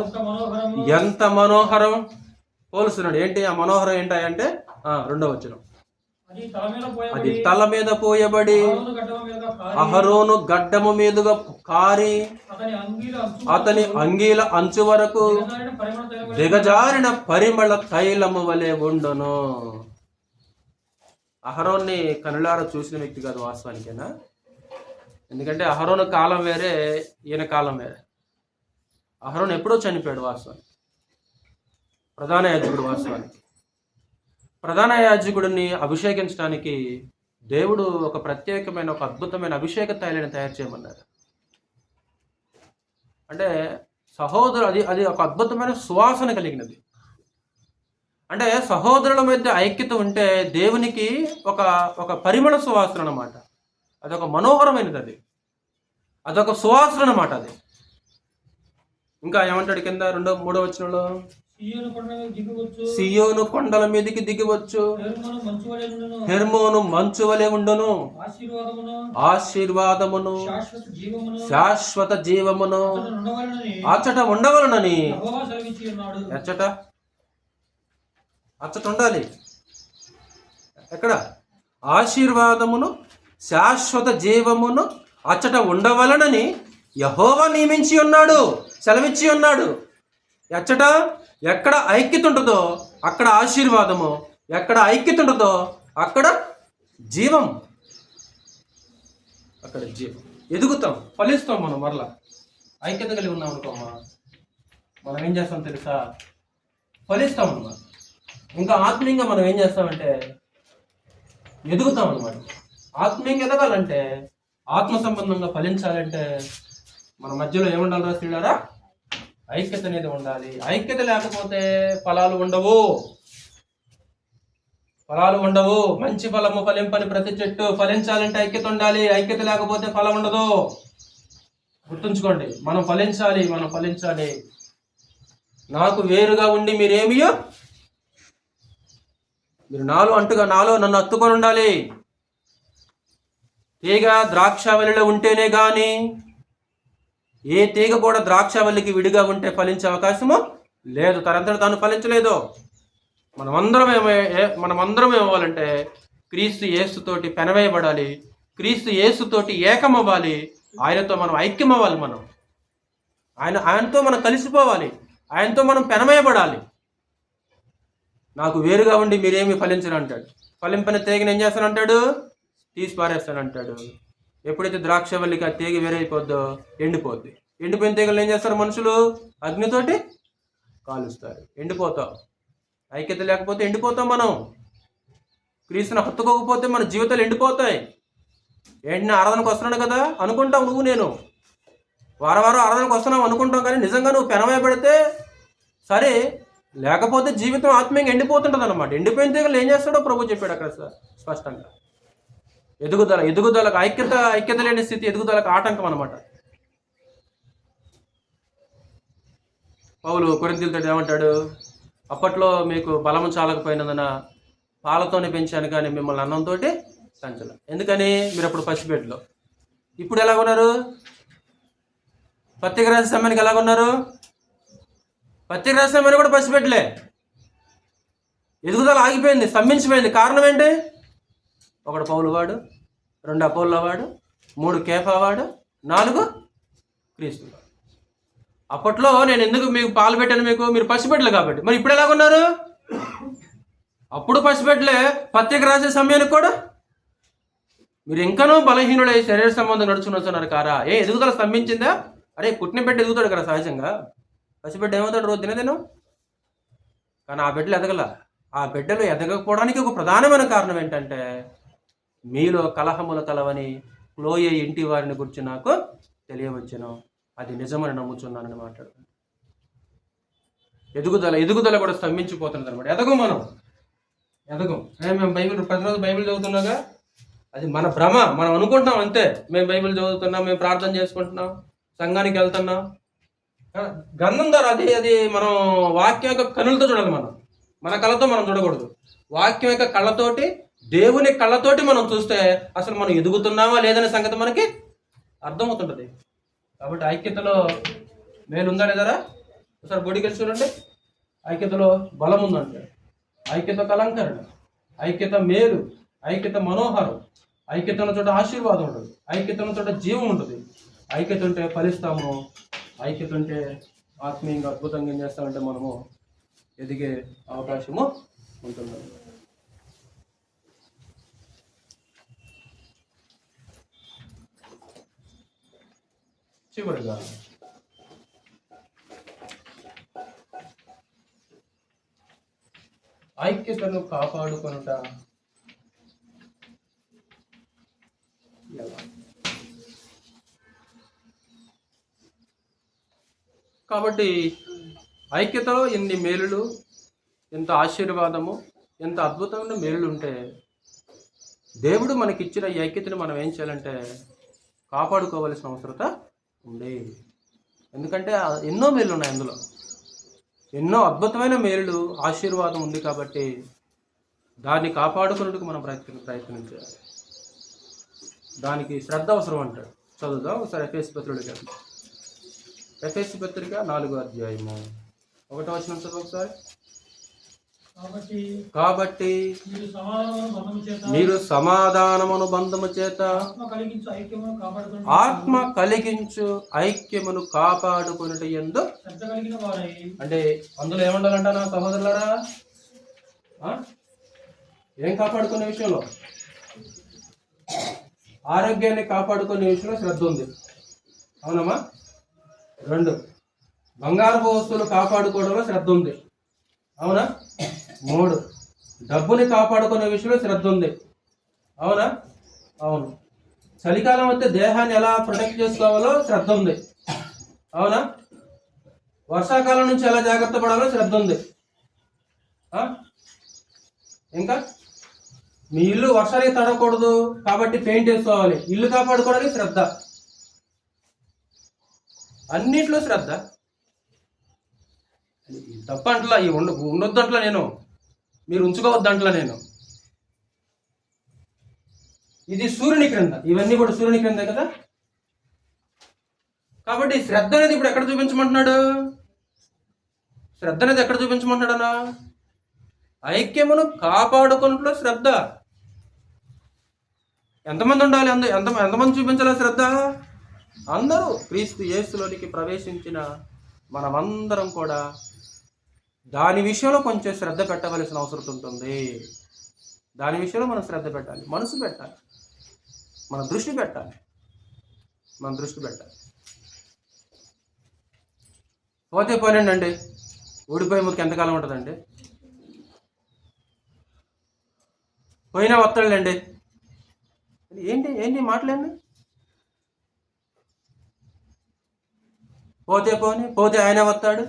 ఎంత మనోహరం. పోలుస్తున్నాడు. ఏంటి ఆ మనోహరం ఏంటంటే 2వ వచనం. అది తల మీద పోయబడి అహరోను గడ్డము మీదుగా కారి అతని అంగీల అంచు వరకు దిగజారిన పరిమళ తైలము వలె ఉండును. అహరోన్ని కనులారా చూసిన వ్యక్తి కాదు వాస్తవానికేనా? ఎందుకంటే అహరోను కాలం వేరే, ఈయన కాలం వేరే. అహరోను ఎప్పుడో చనిపోయాడు వాస్తవానికి. ప్రధాన యాజకుడు వాస్తవానికి. ప్రధాన యాజకుడిని అభిషేకించడానికి దేవుడు ఒక ప్రత్యేకమైన, ఒక అద్భుతమైన అభిషేక తైలాన్ని తయారు చేయమన్నారు. అంటే సహోదరు అది ఒక అద్భుతమైన సువాసన కలిగినది. అంటే సహోదరుల మధ్య ఐక్యత ఉంటే దేవునికి ఒక పరిమళ సువాసన అన్నమాట. అదొక మనోహరమైనది, అదొక సువాసన అన్నమాట. అది ఇంకా ఏమంటాడు కింద 3వ వచనంలో, సియోను కొండల మీదకి దిగివచ్చు, హెర్మోను మంచు వలె ఉండును, ఆశీర్వాదమును శాశ్వత జీవమును అచ్చట ఉండవలనని. అచ్చట ఉండాలి. ఎక్కడ? ఆశీర్వాదమును శాశ్వత జీవమును అచ్చట ఉండవలనని యెహోవా నియమించి ఉన్నాడు, సెలవిచ్చి ఉన్నాడు. ఎచ్చట? ఎక్కడ ఐక్యత ఉంటుందో అక్కడ ఆశీర్వాదము, ఎక్కడ ఐక్యత ఉంటుందో అక్కడ జీవం, అక్కడ జీవం. ఎదుగుతాం, ఫలిస్తాం. మనం మరలా ఐక్యత కలిగి ఉన్నాం అనుకోమా, మనం ఏం చేస్తాం తెలుసా? ఫలిస్తాం అన్నమాట. ఇంకా ఆత్మీయంగా మనం ఏం చేస్తామంటే ఎదుగుతాం అన్నమాట. ఆత్మీయంగా ఎదగాలంటే, ఆత్మ సంబంధంగా ఫలించాలంటే మన మధ్యలో ఏముండాలి రాస్తున్నారా? ఐక్యత అనేది ఉండాలి. ఐక్యత లేకపోతే ఫలాలు ఉండవు, ఫలాలు ఉండవు. మంచి ఫలము ఫలింపని ప్రతి చెట్టు. ఫలించాలంటే ఐక్యత ఉండాలి, ఐక్యత లేకపోతే ఫలం ఉండదు. గుర్తుంచుకోండి, మనం ఫలించాలి, మనం ఫలించాలి. నాకు వేరుగా ఉండి మీరేమియో, మీరు నాలో నన్ను అత్తుకొని ఉండాలి. తీగ ద్రాక్షావళిలో ఉంటేనే కానీ, ఏ తీగ కూడా ద్రాక్షావల్లికి విడిగా ఉంటే ఫలించే అవకాశము లేదు. తనంతట తాను ఫలించలేదు. మనమందరం ఏమవ్వాలంటే క్రీస్తు యేసుతోటి పెనవేయబడాలి, క్రీస్తు యేసుతోటి ఏకమవ్వాలి, ఆయనతో మనం ఐక్యమవ్వాలి. ఆయనతో మనం కలిసిపోవాలి, ఆయనతో మనం పెనవేయబడాలి. నాకు వేరుగా ఉండి మీరేమి ఫలించరు అంటాడు. ఫలింపని తీగని ఏం చేస్తానంటాడు? తీసి పారేస్తానంటాడు. ఎప్పుడైతే ద్రాక్షవల్లికి ఆ తీగ వేరైపోద్దో ఎండిపోద్ది. ఎండిపోయిన తీగలు ఏం చేస్తారు మనుషులు? అగ్నితోటి కాలుస్తారు. ఎండిపోతాం. ఐక్యత లేకపోతే ఎండిపోతాం. మనం క్రీస్తుని హత్తుకోకపోతే మన జీవితాలు ఎండిపోతాయి. ఏంటి, ఆరాధనకు వస్తున్నాను కదా అనుకుంటావు నువ్వు, నేను వారం ఆరాధనకు వస్తున్నావు అనుకుంటావు, కానీ నిజంగా నువ్వు పెనవేయబడితే సరే, లేకపోతే జీవితం ఆత్మీయంగా ఎండిపోతుంటుంది అన్నమాట. ఎండిపోయిన తీగలు ఏం చేస్తాడో ప్రభు చెప్పాడు అక్కడ స్పష్టంగా. ఎదుగుదలకు ఐక్యత లేని స్థితి ఎదుగుదలకు ఆటంకం అన్నమాట. పౌలు కొరింథీయులతో ఏమంటాడు? అప్పట్లో మీకు బలము చాలకపోయినందున పాలతోనే పెంచాను కానీ మిమ్మల్ని అన్నంతో పెంచలే. ఎందుకని? మీరు అప్పుడు పసిబిడ్డలు. ఇప్పుడు ఎలాగున్నారు? పత్రిక రాసిన సమయానికి ఎలాగున్నారు? పత్రిక రాసిన సమయాన్ని కూడా పసిబిడ్డలే. ఎదుగుదల ఆగిపోయింది, స్తంభించిపోయింది. కారణం ఏంటి? 1 పౌలు వాడు, 2 అపోల్లో వాడు, 3 కేఫా వాడు, 4 క్రీస్తు వాడు. అప్పట్లో నేను ఎందుకు మీకు పాలు పెట్టాను? మీరు పసిబిడ్డలు కాబట్టి. మరి ఇప్పుడు ఎలాగున్నారు? అప్పుడు పసిబిడ్డలే, పత్రిక రాసే సమయానికి కూడా మీరు ఇంకనూ బలహీనులై శరీర సంబంధం నడుచుకుని వస్తున్నారు కారా? ఎదుగుదల స్తంభించిందా? అరే, పుట్టిన బిడ్డ ఎదుగుతాడు కదా సహజంగా. పసిబిడ్డ ఏమవుతాడు? రోజు తినదేను. కానీ ఆ బిడ్డలు ఎదగల. ఆ బిడ్డలు ఎదగకపోవడానికి ఒక ప్రధానమైన కారణం ఏంటంటే, మీలో కలహములు కలవని క్లోయే ఇంటి వారిని గురించి నాకు తెలియవచ్చును, అది నిజమని నమ్ముచున్నానని మాట్లాడుతున్నాను. ఎదుగుదల కూడా స్తంభించిపోతున్నది అనమాట. ఎదగం. మేము ప్రతిరోజు బైబిల్ చదువుతున్నాగా, అది మన భ్రమ. మనం అనుకుంటాం అంతే, మేము బైబిల్ చదువుతున్నాం, మేము ప్రార్థన చేసుకుంటున్నాం, సంఘానికి వెళ్తున్నాం. గ్రంథం ద్వారా అది మనం వాక్యం యొక్క కనులతో చూడాలి. మన కళ్ళతో మనం చూడకూడదు. వాక్యం యొక్క కళ్ళతోటి దేవుని కళ్ళతోటి మనం చూస్తే అసలు మనం ఎదుగుతున్నామా లేదనే సంగతి మనకి అర్థమవుతుంటుంది. కాబట్టి ఐక్యతలో మేలు ఉందా లేదరా? ఒకసారి బొడికి చూడండి. ఐక్యతలో బలం ఉందంటే, ఐక్యత అలంకరణ, ఐక్యత మేలు, ఐక్యత మనోహరం, ఐక్యత ఉన్న చోట ఆశీర్వాదం ఉంటుంది, ఐక్యత ఉన్న చోట జీవం ఉంటుంది. ఐక్యత ఉంటే ఫలిస్తాము, ఐక్యత ఉంటే ఆత్మీయంగా అద్భుతంగా ఏం చేస్తామంటే మనము ఎదిగే అవకాశము ఉంటుంది. చివరిగా ఐక్యతను కాపాడుకొనుట ఎలా? కాబట్టి ఐక్యతలో ఎన్ని మేలులు, ఎంత ఆశీర్వాదము, ఎంత అద్భుతమైన మేలులు ఉంటే దేవుడు మనకిచ్చిన ఈ ఐక్యతను మనం ఏం చేయాలంటే కాపాడుకోవాల్సిన అవసరత ఉంది. ఎందుకంటే ఎన్నో మేలు ఉన్నాయి, అందులో ఎన్నో అద్భుతమైన మేలులు, ఆశీర్వాదం ఉంది. కాబట్టి దాన్ని కాపాడుకునేందుకు మనం ప్రయత్నించాలి. దానికి శ్రద్ధ అవసరం అంటాడు. చదువుదాం ఒకసారి ఎఫెసీ పత్రిక, ఎఫెసీ పత్రిక 4వ అధ్యాయము 1వ వచనం చదువు ఒకసారి. కాబట్టి మీరు సమాధానమును బంధము చేత ఆత్మ కలిగించు ఐక్యమును కాపాడుకునేట యందు అంటే అందులో ఏమండాలంట నా సహోదరులారా? ఏం కాపాడుకునే విషయంలో? ఆరోగ్యాన్ని కాపాడుకునే విషయంలో శ్రద్ధ ఉంది, అవునమ్మా? 2, బంగారపు వస్తువులు కాపాడుకోవడంలో శ్రద్ధ ఉంది, అవునా? 3, డబ్బుని కాపాడుకునే విషయంలో శ్రద్ధ ఉంది, అవునా? అవును. చలికాలం వస్తే దేహాన్ని ఎలా ప్రొటెక్ట్ చేసుకోవాలో శ్రద్ధ ఉంది, అవునా? వర్షాకాలం నుంచి ఎలా జాగ్రత్త పడాలో శ్రద్ధ ఉంది. ఇంకా మీ ఇల్లు వర్షానికి తడకూడదు కాబట్టి పెయింట్ వేసుకోవాలి, ఇల్లు కాపాడుకోవడానికి శ్రద్ధ. అన్నిట్లో శ్రద్ధ. తప్ప అంటలా, ఈ ఉండొద్దంటలా నేను, మీరు ఉంచుకోవద్దంటలా నేను. ఇది సూర్యుని క్రింద, ఇవన్నీ కూడా సూర్యుని క్రిందే కదా. కాబట్టి శ్రద్ధ అనేది ఇప్పుడు ఎక్కడ చూపించమంటున్నాడు? శ్రద్ధ అనేది ఎక్కడ చూపించమంటున్నాడనా? ఐక్యమును కాపాడుకున్నట్లో శ్రద్ధ. ఎంతమంది ఉండాలి? ఎంతమంది చూపించాలి శ్రద్ధ? అందరూ క్రీస్తు యేసులోనికి ప్రవేశించిన మనమందరం కూడా దాని విషయంలో కొంచెం శ్రద్ధ పెట్టవలసిన అవసరం ఉంటుంది. దాని విషయంలో మనం శ్రద్ధ పెట్టాలి, మనసు పెట్టాలి, మన దృష్టి పెట్టాలి. పోతే పోనండి అండి, ఊడిపోయే ముక్కు ఎంతకాలం ఉంటుందండి? పోయినా వస్తాడులేండి. ఏంటి మాటలేండి? పోతే ఆయన వస్తాడు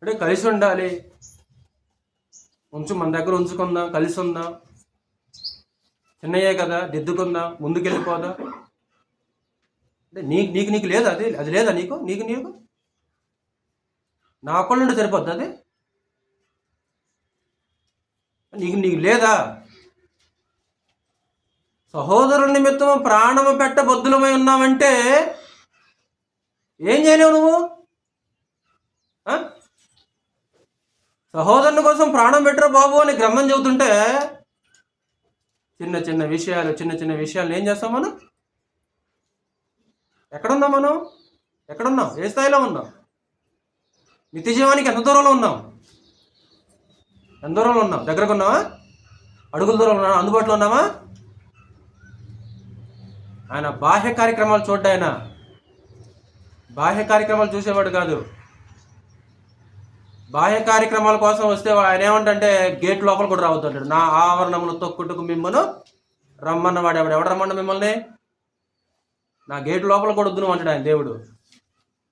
అంటే కలిసి ఉండాలి. మన దగ్గర ఉంచుకుందాం, కలిసి ఉందాం, చిన్నయ్యే కదా, దిద్దుకుందాం, ముందుకెళ్ళిపోదాం. అంటే నీకు లేదా? అది లేదా నీకు నా ఒక్కళ్ళ నుండి సరిపోద్ది అది? నీకు లేదా? సహోదరుని నిమిత్తం ప్రాణము పెట్ట బొద్దులమై ఉన్నావంటే ఏం చేయలేవు నువ్వు? సహోదరుని కోసం ప్రాణం పెట్టరా బాబు అని గ్రంథం చెబుతుంటే చిన్న చిన్న విషయాలు ఏం చేస్తాం మనం? ఎక్కడున్నాం? ఏ స్థాయిలో ఉన్నాం? నిత్య జీవానికి ఎంత దూరంలో ఉన్నాం? దగ్గరకు ఉన్నావా? అడుగుల దూరంలో ఉన్నావా? అందుబాటులో ఉన్నావా? ఆయన బాహ్య కార్యక్రమాలు చూడ్డా, ఆయన బాహ్య కార్యక్రమాలు చూసేవాడు కాదు. బాహ్య కార్యక్రమాల కోసం వస్తే ఆయన ఏమంటే గేట్ లోపల కూడా రావద్దంటాడు. నా ఆవరణములు తొక్కుటకు మిమ్మల్ని రమ్మన్నవాడు ఎవడు రమ్మన్న మిమ్మల్ని? నా గేట్ లోపల కూడా వద్దును అంటాడు ఆయన దేవుడు.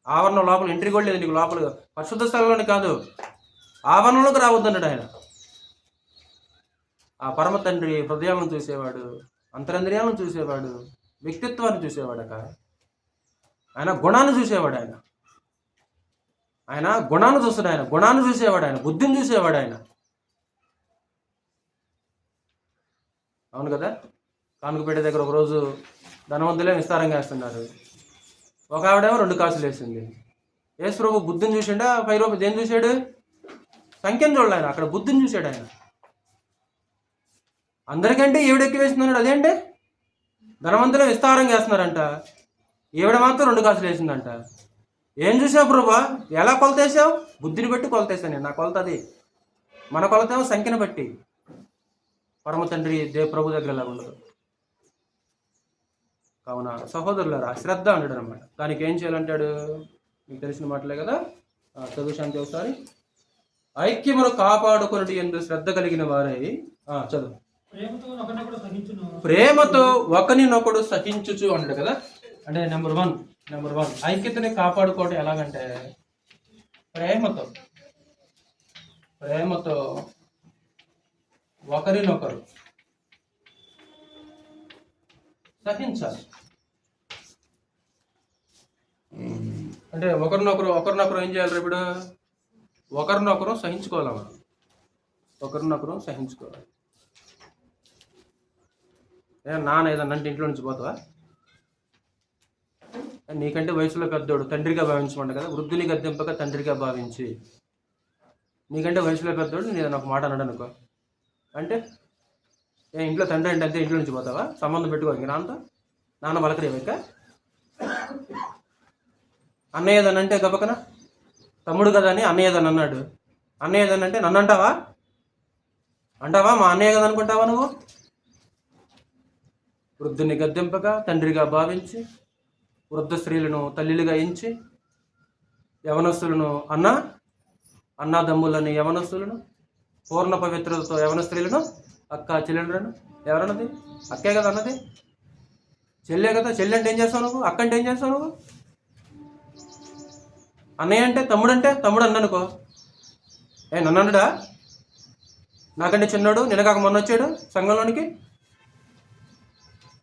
ఆవరణం లోపల ఎంట్రీ కూడా లేదు నీకు, లోపల పరిశుద్ధ స్థలంలోని కాదు, ఆవరణలోకి రావద్దన్నాడు ఆయన. ఆ పరమ తండ్రి హృదయాలను చూసేవాడు, అంతరంద్రియాలను చూసేవాడు, వ్యక్తిత్వాన్ని చూసేవాడక, ఆయన గుణాన్ని చూసేవాడు. ఆయన ఆయన గుణాన్ని చూస్తాడు, ఆయన గుణాన్ని చూసేవాడు, ఆయన బుద్ధిని చూసేవాడు ఆయన. అవును కదా. కానుకపేట దగ్గర ఒకరోజు ధనవంతులే విస్తారంగా వేస్తున్నారు. ఒక ఆవిడేమో 2 కాసులు వేసింది. యేసు ప్రభు బుద్ధిని చూసిండా, 5 రూపాయలు దేని చూశాడు? సంఖ్యను చూడాలి ఆయన, అక్కడ బుద్ధిని చూశాడు ఆయన. అందరికంటే ఈవిడ ఎక్కువ వేస్తున్నాడు. అదేంటి? ధనవంతులే విస్తారంగా వేస్తున్నారంట, ఈవిడ మాత్రం 2 కాసులు వేసిందంట. ఏం చూసావు ప్రభా? ఎలా కొలత వేసావు? బుద్ధిని బట్టి కొలత వేసాను. నా కొలత అది. మన కొలత ఏమో సంఖ్యను బట్టి. పరమ తండ్రి ప్రభు దగ్గర ఎలా ఉండదు. కావున సహోదరులారా, శ్రద్ధ అంటాడు అనమాట. దానికి ఏం చేయాలంటాడు? మీకు తెలిసిన మాటలే కదా. చదువు శాంతి ఒకసారి. ఐక్యమును కాపాడుకుని ఎందు శ్రద్ధ కలిగిన వారై, చదువు. ప్రేమతో ఒకరినొకడు సహించుచు అన్నాడు కదా. అంటే నెంబర్ వన్ ఐక్యతని కాపాడుకోవడం ఎలాగంటే ప్రేమతో ఒకరినొకరు సహించాలి. అంటే ఒకరినొకరు ఏం చేయాలి? ఇప్పుడు ఒకరినొకరు సహించుకోవాలి. ఒకరినొకరు సహించుకోవాలి. నాన్న ఏదన్నా అంటే ఇంట్లో నుంచి పోతావా? నీకంటే వయసులో పెద్దోడు తండ్రిగా భావించమంట కదా. వృద్ధుని గద్దెంపక తండ్రిగా భావించి. నీకంటే వయసులో పెద్దోడు నేను ఏదైనా ఒక మాట అన్నాడు అనుకో, అంటే ఇంట్లో తండ్రి అంటే అంతే ఇంట్లో నుంచి పోతావా? సంబంధం పెట్టుకో. ఇంక నాన్న బలకరేవా? ఇంకా అన్నయ్య ఏదన్నా అంటే గబకన తమ్ముడు కదా అని అన్నయ్య ఏదన్నా అన్నాడు. అన్నయ్య ఏదన్నా అంటే నన్ను అంటావా? మా అన్నయ్య కదా అనుకుంటావా నువ్వు? వృద్ధుని గద్దెంపగా తండ్రిగా భావించి, వృద్ధ స్త్రీలను తల్లిలుగా ఎంచి, యవనస్తులను అన్నాదమ్ములని యవనస్తులను, పూర్ణ పవిత్రతతో యవన స్త్రీలను అక్క చెల్లెలను. ఎవరన్నది? అక్కే కదా అన్నది. చెల్లె కదా. చెల్లి అంటే ఏం చేస్తావు నువ్వు? అక్క అంటే ఏం చేస్తావు నువ్వు? అన్నయ్య అంటే తమ్ముడు అన్ననుకో, నన్ను అన్నడా? నాకంటే చిన్నోడు, నిన్నగాక మొన్న వచ్చాడు సంఘంలోనికి.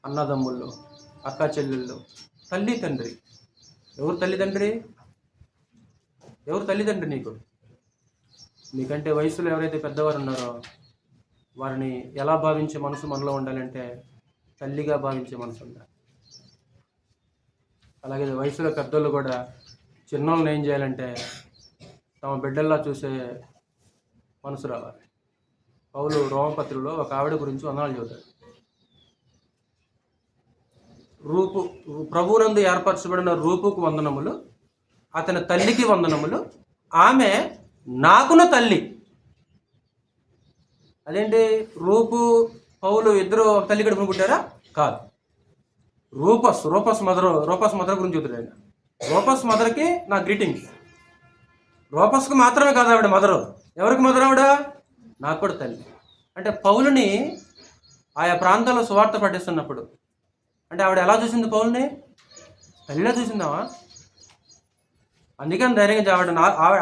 అన్నదమ్ముళ్ళు, అక్క చెల్లెళ్ళు, తల్లి తండ్రి. ఎవరు తల్లిదండ్రి? ఎవరు తల్లిదండ్రి నీకు? నీకంటే వయసులో ఎవరైతే పెద్దవారు ఉన్నారో వారిని ఎలా భావించే మనసు మనలో ఉండాలంటే తల్లిగా భావించే మనసు ఉండాలి. అలాగే వయసులో పెద్దోళ్ళు కూడా చిన్నోళ్ళని ఏం చేయాలంటే తమ బిడ్డల్లా చూసే మనసు రావాలి. పౌలు రోమపత్రికలో ఒక ఆవిడ గురించి వందనాలు చెబుతాడు. ప్రభువునందు ఏర్పరచబడిన రూపుకు వందనములు, అతని తల్లికి వందనములు, ఆమె నాకును తల్లి. అదేంటి? పౌలు ఇద్దరు తల్లి కడుపును పుట్టారా? కాదు. రూపస్ మదర్ గురించి చెబుతాడు ఆయన. రూపస్ మదర్కి నా గ్రీటింగ్స్. రూపస్కి మాత్రమే కాదు ఆవిడ మదరు. ఎవరికి మదర్ ఆవిడ? నాకు కూడా తల్లి. అంటే పౌలుని ఆయా ప్రాంతాల్లో సువార్త పట్టిస్తున్నప్పుడు అంటే ఆవిడ ఎలా చూసింది? పౌలుని తల్లిలా చూసిందావా? అందుకని ధైర్యంగా ఆవిడ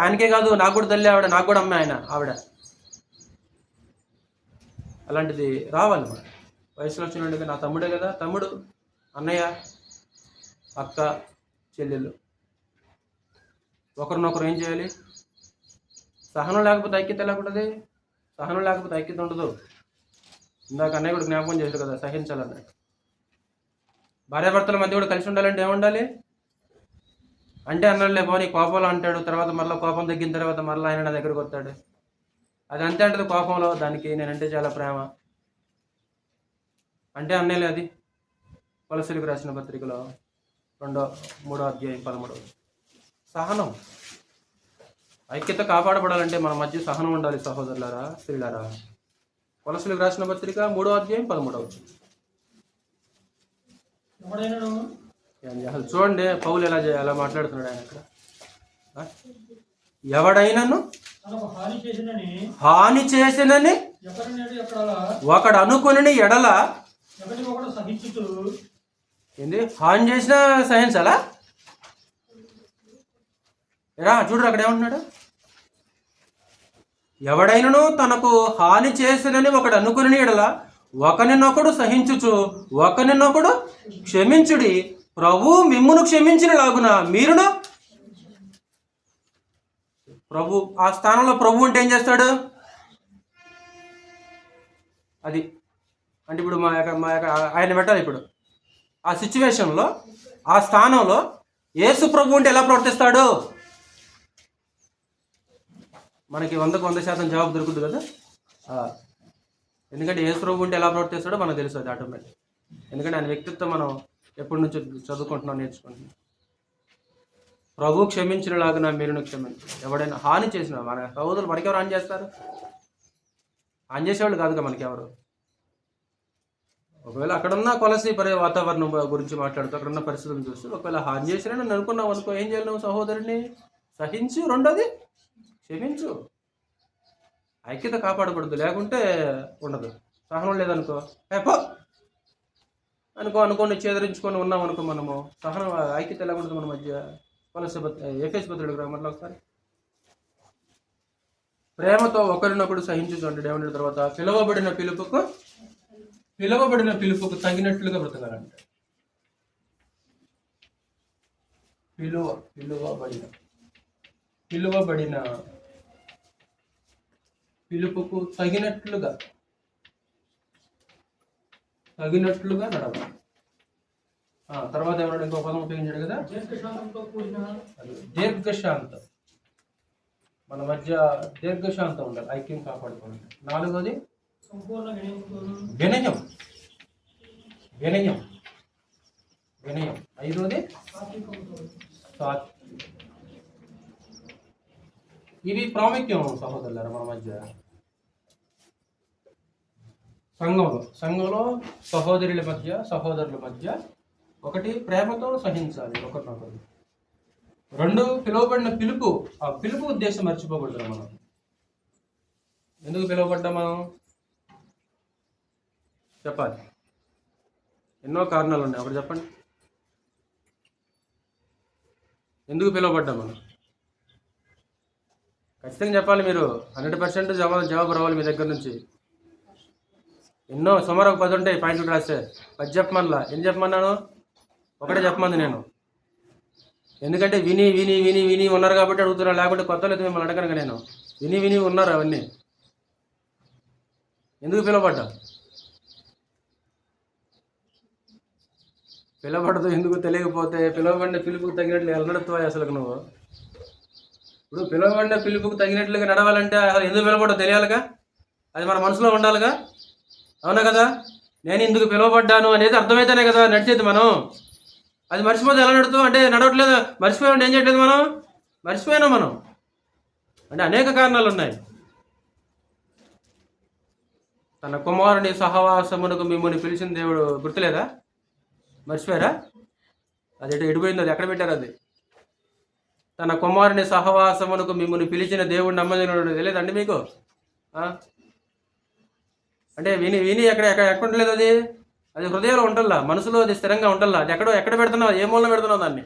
ఆయనకే కాదు నాకు కూడా తల్లి ఆవిడ, నాకు కూడా అమ్మాయి ఆవిడ. అలాంటిది రావాలి మన వయసులో వచ్చినట్టుగా. నా తమ్ముడే కదా, తమ్ముడు, అన్నయ్య, అక్క, చెల్లెళ్ళు ఒకరినొకరు ఏం చేయాలి? సహనం లేకపోతే ఐక్యత లేకుంటుంది. సహనం లేకపోతే ఐక్యత ఉండదు. ఇందాక అన్నయ్య కూడా జ్ఞాపకం చేశాడు కదా, సహించాలన్నట్టు. భార్యాభర్తల మధ్య కూడా కలిసి ఉండాలంటే ఏముండాలి? అంటే అన్నాడులే పోనీ కోపంలో అంటాడు, తర్వాత మళ్ళీ కోపం తగ్గిన తర్వాత మళ్ళీ ఆయన నా దగ్గరకు వస్తాడు. అది అంతే అంటది కోపంలో. దానికి నేనంటే చాలా ప్రేమ అంటే అన్నయ్యలే. అది కొలసీలకు రాసిన పత్రికలో 3వ అధ్యాయం 13. సహనం. ఐక్యత కాపాడబడాలంటే మన మధ్య సహనం ఉండాలి సహోదరులారా, స్త్రీలారా. కొలసీలకు రాసిన పత్రిక 3వ అధ్యాయం 13. అసలు చూడండి పౌలు ఎలా మాట్లాడుతున్నాడు ఆయన అక్కడ. ఎవడైనాను హాని చేసినని ఒకడు అనుకుని ఎడల ఏంది? హాని చేసినా సహించాలా? చూడరు అక్కడ ఏమంటున్నాడు? ఎవడైనను తనకు హాని చేసినని ఒకడు అనుకుని ఎడల ఒకరినొకడు సహించుచు ఒకరినొకడు క్షమించుడి, ప్రభు మిమ్మును క్షమించిన లాగున మీరును. ప్రభు ఆ స్థానంలో ప్రభు అంటే ఏం చేస్తాడు? అది అంటే ఇప్పుడు మా యొక్క ఆయన పెట్టాలి. ఇప్పుడు ఆ సిచ్యువేషన్లో, ఆ స్థానంలో యేసు ప్రభు అంటే ఎలా ప్రవర్తిస్తాడు? మనకి 100% జవాబు దొరుకుతుంది కదా. ఎందుకంటే యేసు ప్రభు అంటే ఎలా ప్రవర్తిస్తాడో మనకు తెలుసు, అది ఆటోమేటిక్. ఎందుకంటే ఆయన వ్యక్తిత్వం మనం ఎప్పటి నుంచో చదువుకుంటున్నాం, నేర్చుకుంటున్నాం. ప్రభు క్షమించినలాగా మీరును క్షమించు. ఎవడైనా హాని చేసిన మన సహోదరులు మనకెవరు హాని చేస్తారు? హాని చేసేవాళ్ళు కాదుగా మనకెవరు. ఒకవేళ అక్కడున్న కొలసి వాతావరణం గురించి మాట్లాడుతూ అక్కడున్న పరిస్థితులను చూస్తూ ఒకవేళ హాని చేసినా నన్ను అనుకున్నావు అనుకో, ఏం చేయాలి నువ్వు? సహోదరుని సహించు, రెండోది క్షమించు. ఐక్యత కాపాడకూడదు, లేకుంటే ఉండదు. సహనం లేదనుకో పో అనుకోని చేదరించుకొని ఉన్నాం అనుకో, మనము సహనం ఐక్యత ఎలా ఉండదు మన మధ్య? ఎఫెసు పత్రిక మళ్ళీ ఒకసారి, ప్రేమతో ఒకరినొకడు సహించుతుంటాడు. ఏమంటే తర్వాత పిలువబడిన పిలుపుకు తగినట్లుగా బ్రతకాలంట. పిలువబడిన పిలుపుకు తగినట్లుగా నడవాలి. తర్వాత ఏమన్నాడు? ఇంకో పదం ఉపయోగించాడు కదా, దీర్ఘశాంతం. మన మధ్య దీర్ఘశాంతం ఉండాలి, ఐక్యం కాపాడుకోవాలి. నాలుగోది వినయం. ఐదోది ఇవి ప్రాముఖ్యం సహోదరులారా. మన మధ్య సంఘంలో సహోదరుల మధ్య ఒకటి, ప్రేమతో సహించాలి ఒకరినొకరు. రెండు, పిలువబడిన పిలుపు. ఆ పిలుపు ఉద్దేశం మర్చిపోకూడదు. మనం ఎందుకు పిలువబడ్డా మనం చెప్పాలి. ఎన్నో కారణాలు ఉన్నాయి, ఒకటి చెప్పండి. ఎందుకు పిలువబడ్డా మనం ఖచ్చితంగా చెప్పాలి. మీరు 100% జవాబు రావాలి మీ దగ్గర నుంచి. ఎన్నో సుమారు 10 ఉంటాయి పాయింట్లు రాస్తే. 10 చెప్పమన్నా. ఏం చెప్పమన్నాను? ఒకటే చెప్పమంది నేను. ఎందుకంటే విని ఉన్నారు కాబట్టి అడుగుతున్నా, లేకపోతే కొత్త లేదు మిమ్మల్ని అడగను. నేను విని ఉన్నారు అవన్నీ. ఎందుకు పిలువబడ్డా? పిలువబడదు ఎందుకు తెలియకపోతే, పిలువబడిన పిలుపుకు తగినట్లు ఎలా నడుపుతావు అసలు నువ్వు? ఇప్పుడు పిలువబడిన పిలుపుకు తగినట్లుగా నడవాలంటే అసలు ఎందుకు పిలువబడ్డా తెలియాలిగా, అది మన మనసులో ఉండాలిగా. అవునా కదా? నేను ఇందుకు పిలువబడ్డాను అనేది అర్థమైతేనే కదా నడిచేది మనం. అది మర్చిపోతే ఎలా నడుతావు? అంటే నడవట్లేదు, మర్చిపోయాం. ఏం చేయట్లేదు మనం, మర్చిపోయినాం మనం. అంటే అనేక కారణాలు ఉన్నాయి. తన కుమారుని సహవాసమునకు మిమ్మల్ని పిలిచిన దేవుడు గుర్తులేదా? మర్చిపోయారా? అది ఎడిపోయింది, అది ఎక్కడ పెట్టారు? అది తన కుమారుని సహవాసమునకు మిమ్మల్ని పిలిచిన దేవుడు నమ్మదగినవాడు తెలియదండి మీకు? అంటే విని ఎక్కడ ఉండలేదు. అది హృదయంలో ఉంటల్లా, మనసులో అది స్థిరంగా ఉంటల్లా. అది ఎక్కడ పెడుతున్నావు? ఏ మూలన పెడుతున్నావు దాన్ని?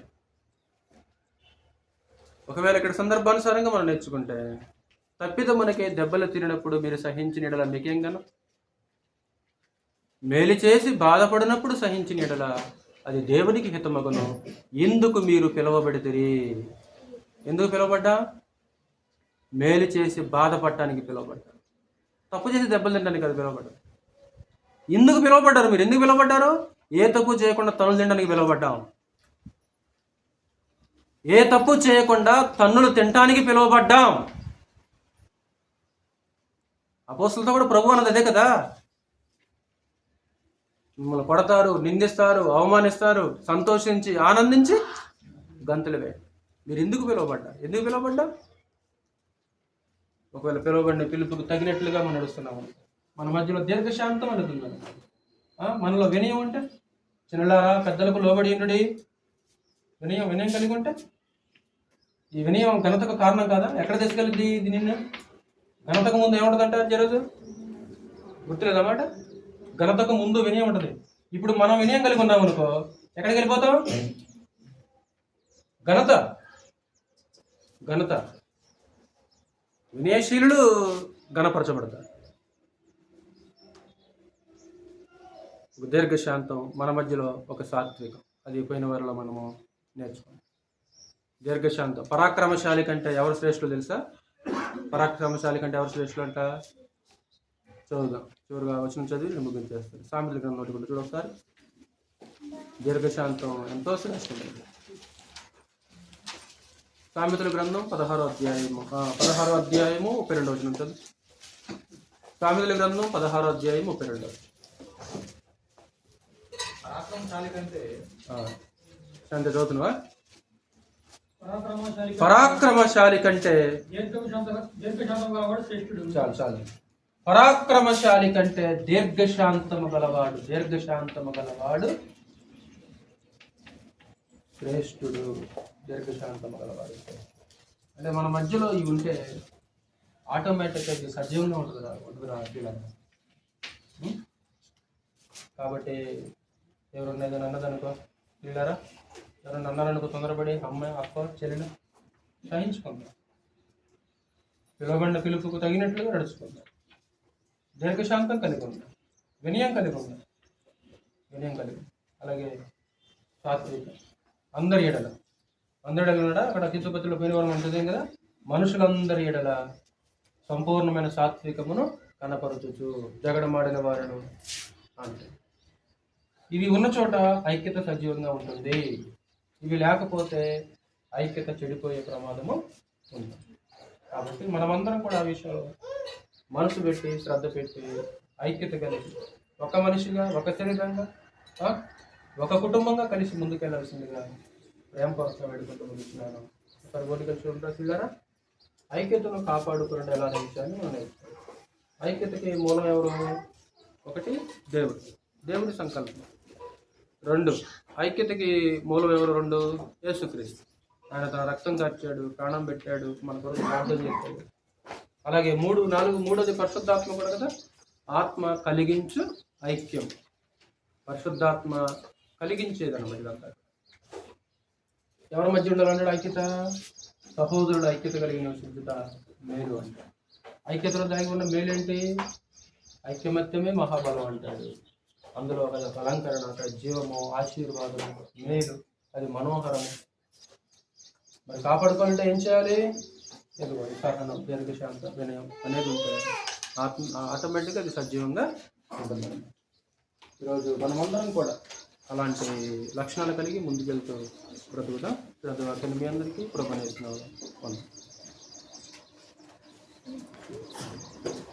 ఒకవేళ ఇక్కడ సందర్భానుసారంగా మనం నేర్చుకుంటే, తప్పిదమునకే దెబ్బలు తిరిగినప్పుడు మీరు సహించిన ఎడల మీకేం గాను? మేలు చేసి బాధపడినప్పుడు సహించిన ఎడల అది దేవునికి హితమగును. ఎందుకు మీరు పిలువబడితిరి? ఎందుకు పిలువబడ్డా? మేలు చేసి బాధపడటానికి పిలువబడ్డా. తప్పు చేసి దెబ్బలు తినడానికి అది పిలువబడ్డా. ఎందుకు పిలువబడ్డారు మీరు? ఎందుకు పిలువబడ్డారు? ఏ తప్పు చేయకుండా తన్నులు తినడానికి పిలువబడ్డాం. ఏ తప్పు చేయకుండా తన్నులు తినటానికి పిలువబడ్డాం. అపోస్తలులతో కూడా ప్రభు అన్నది అదే కదా. మిమ్మల్ని కొడతారు, నిందిస్తారు, అవమానిస్తారు, సంతోషించి ఆనందించి గంతులు వేయండి. మీరు ఎందుకు పిలువబడ్డా? ఒకవేళ పిలువబడిన పిలుపుకు తగినట్లుగా మనం నడుస్తున్నాము. మన మధ్యలో దీర్ఘశాంతం అనుకున్నాను. మనలో వినయం ఉంటే, చిన్నలారా పెద్దలకు లోబడి ఉండి, వినయం కలిగి ఉంటే, ఈ వినయం ఘనతకు కారణం కాదా? ఎక్కడ తీసుకెళ్ళింది ఇది నిన్ను? ఘనతకు ముందు ఏముంటుందంట? జరగదు, గుర్తులేదన్నమాట. ఘనతకు ముందు వినయం ఉంటుంది. ఇప్పుడు మనం వినయం కలిగి ఉన్నాం అనుకో, ఎక్కడికి వెళ్ళిపోతాం? ఘనత. వినయశీలుడు ఘనపరచబడతారు. దీర్ఘశాంతం, మన మధ్యలో ఒక సాత్వికం, అది పోయిన వారిలో మనము నేర్చుకున్నాం. దీర్ఘశాంతం. పరాక్రమశాలి కంటే ఎవరు శ్రేష్ఠులు తెలుసా? పరాక్రమశాలి కంటే ఎవరు శ్రేష్ఠులు అంట? చదువుదాం, చివరిగా వచనం చదివి నేను ముగించేస్తాను. సామెతల గ్రంథం నోటి చూడ ఒకసారి. దీర్ఘశాంతం ఎంతో శ్రేష్ఠమైనది. సామెతల గ్రంథం 16వ అధ్యాయము 32వ వచనం చదువు. సామెతల గ్రంథం 16వ అధ్యాయం 32. శాంతి చదువుతున్నావా? పరాక్రమశాలి కంటే చాలు. పరాక్రమశాలి కంటే దీర్ఘశాంతము గలవాడు శ్రేష్ఠుడు. దీర్ఘశాంతము గలవాడు అంటే మన మధ్యలో ఇవి ఉంటే ఆటోమేటిక్గా సజీవంగా ఉంటుందిరా అడ్డీలాగా. కాబట్టి ఎవరన్నా ఏదైనా అన్నదనుకో, పిల్లరా ఎవరన్నా అన్నారనుకో, తొందరపడి అమ్మాయి అక్క చెల్లెలు సహించుకుందాం, పిలువబడిన పిలుపుకు తగినట్లుగా నడుచుకుందాం, దీర్ఘశాంతం కలిగి ఉందాం, వినయం కలిగి అలాగే సాత్విక అందరి ఎడల అక్కడ తిరుపతిలో పోయినవరం ఉంటుంది కదా, మనుషులందరి ఎడల సంపూర్ణమైన సాత్వికమును కనపరచుచు జగడమాడిన వారిను అంటే. ఇవి ఉన్న చోట ఐక్యత సజీవంగా ఉంటుంది. ఇవి లేకపోతే ఐక్యత చెడిపోయే ప్రమాదము ఉంది. కాబట్టి మనమందరం కూడా ఆ విషయంలో మనసు పెట్టి శ్రద్ధ పెట్టి ఐక్యత కలిసి ఒక మనిషిగా, ఒక శరీరంగా, ఒక కుటుంబంగా కలిసి ముందుకెళ్లాల్సిందిగా ప్రేమపరంగా వేడుకుంటూ ముగిస్తున్నాను. ఒకసారి ఓటు కలిసి ఉంటారు పిల్లరా. ఐక్యతను కాపాడుకునే ఎలాంటి విషయాన్ని మనం నేర్చుకోవాలి. ఐక్యతకి మూలం ఎవరు? ఒకటి దేవుడి సంకల్పం. 2 ఐక్యతకి మూలం ఎవరు? 2 యేసుక్రీస్తు. ఆయన తన రక్తం కార్చాడు, ప్రాణం పెట్టాడు, మన కొరకు ప్రార్థన చేశాడు. అలాగే 3 పరిశుద్ధాత్మ కూడా కదా, ఆత్మ కలిగించు ఐక్యం. పరిశుద్ధాత్మ కలిగించేదన్నమాట ఇదంతా. ఎవరి మధ్య ఉండాలన్నాడు ఐక్యత? సహోదరుడు ఐక్యత కలిగిన శుద్ధత మేలు అంటాడు. ఐక్యతలో దాగి ఉన్న మేలేంటి? ఐక్యమత్యమే మహాబలం అంటాడు. అందులో ఒక అలంకరణ, ఒక జీవము, ఆశీర్వాదము, మేలు, అది మనోహరము. మరి కాపాడుకోవాలంటే ఏం చేయాలి? ఎదుగుబడి, సహనం, దీర్ఘశాంత, వినయం అనేది ఉంటాయి. ఆటోమేటిక్గా అది సజీవంగా ఉంటుంది. ఈరోజు మనమందరం కూడా అలాంటి లక్షణాలు కలిగి ముందుకెళ్తూ బ్రతుకుతాం. వాక్యాన్ని మీ అందరికీ కృప నేర్చుకున్నాం.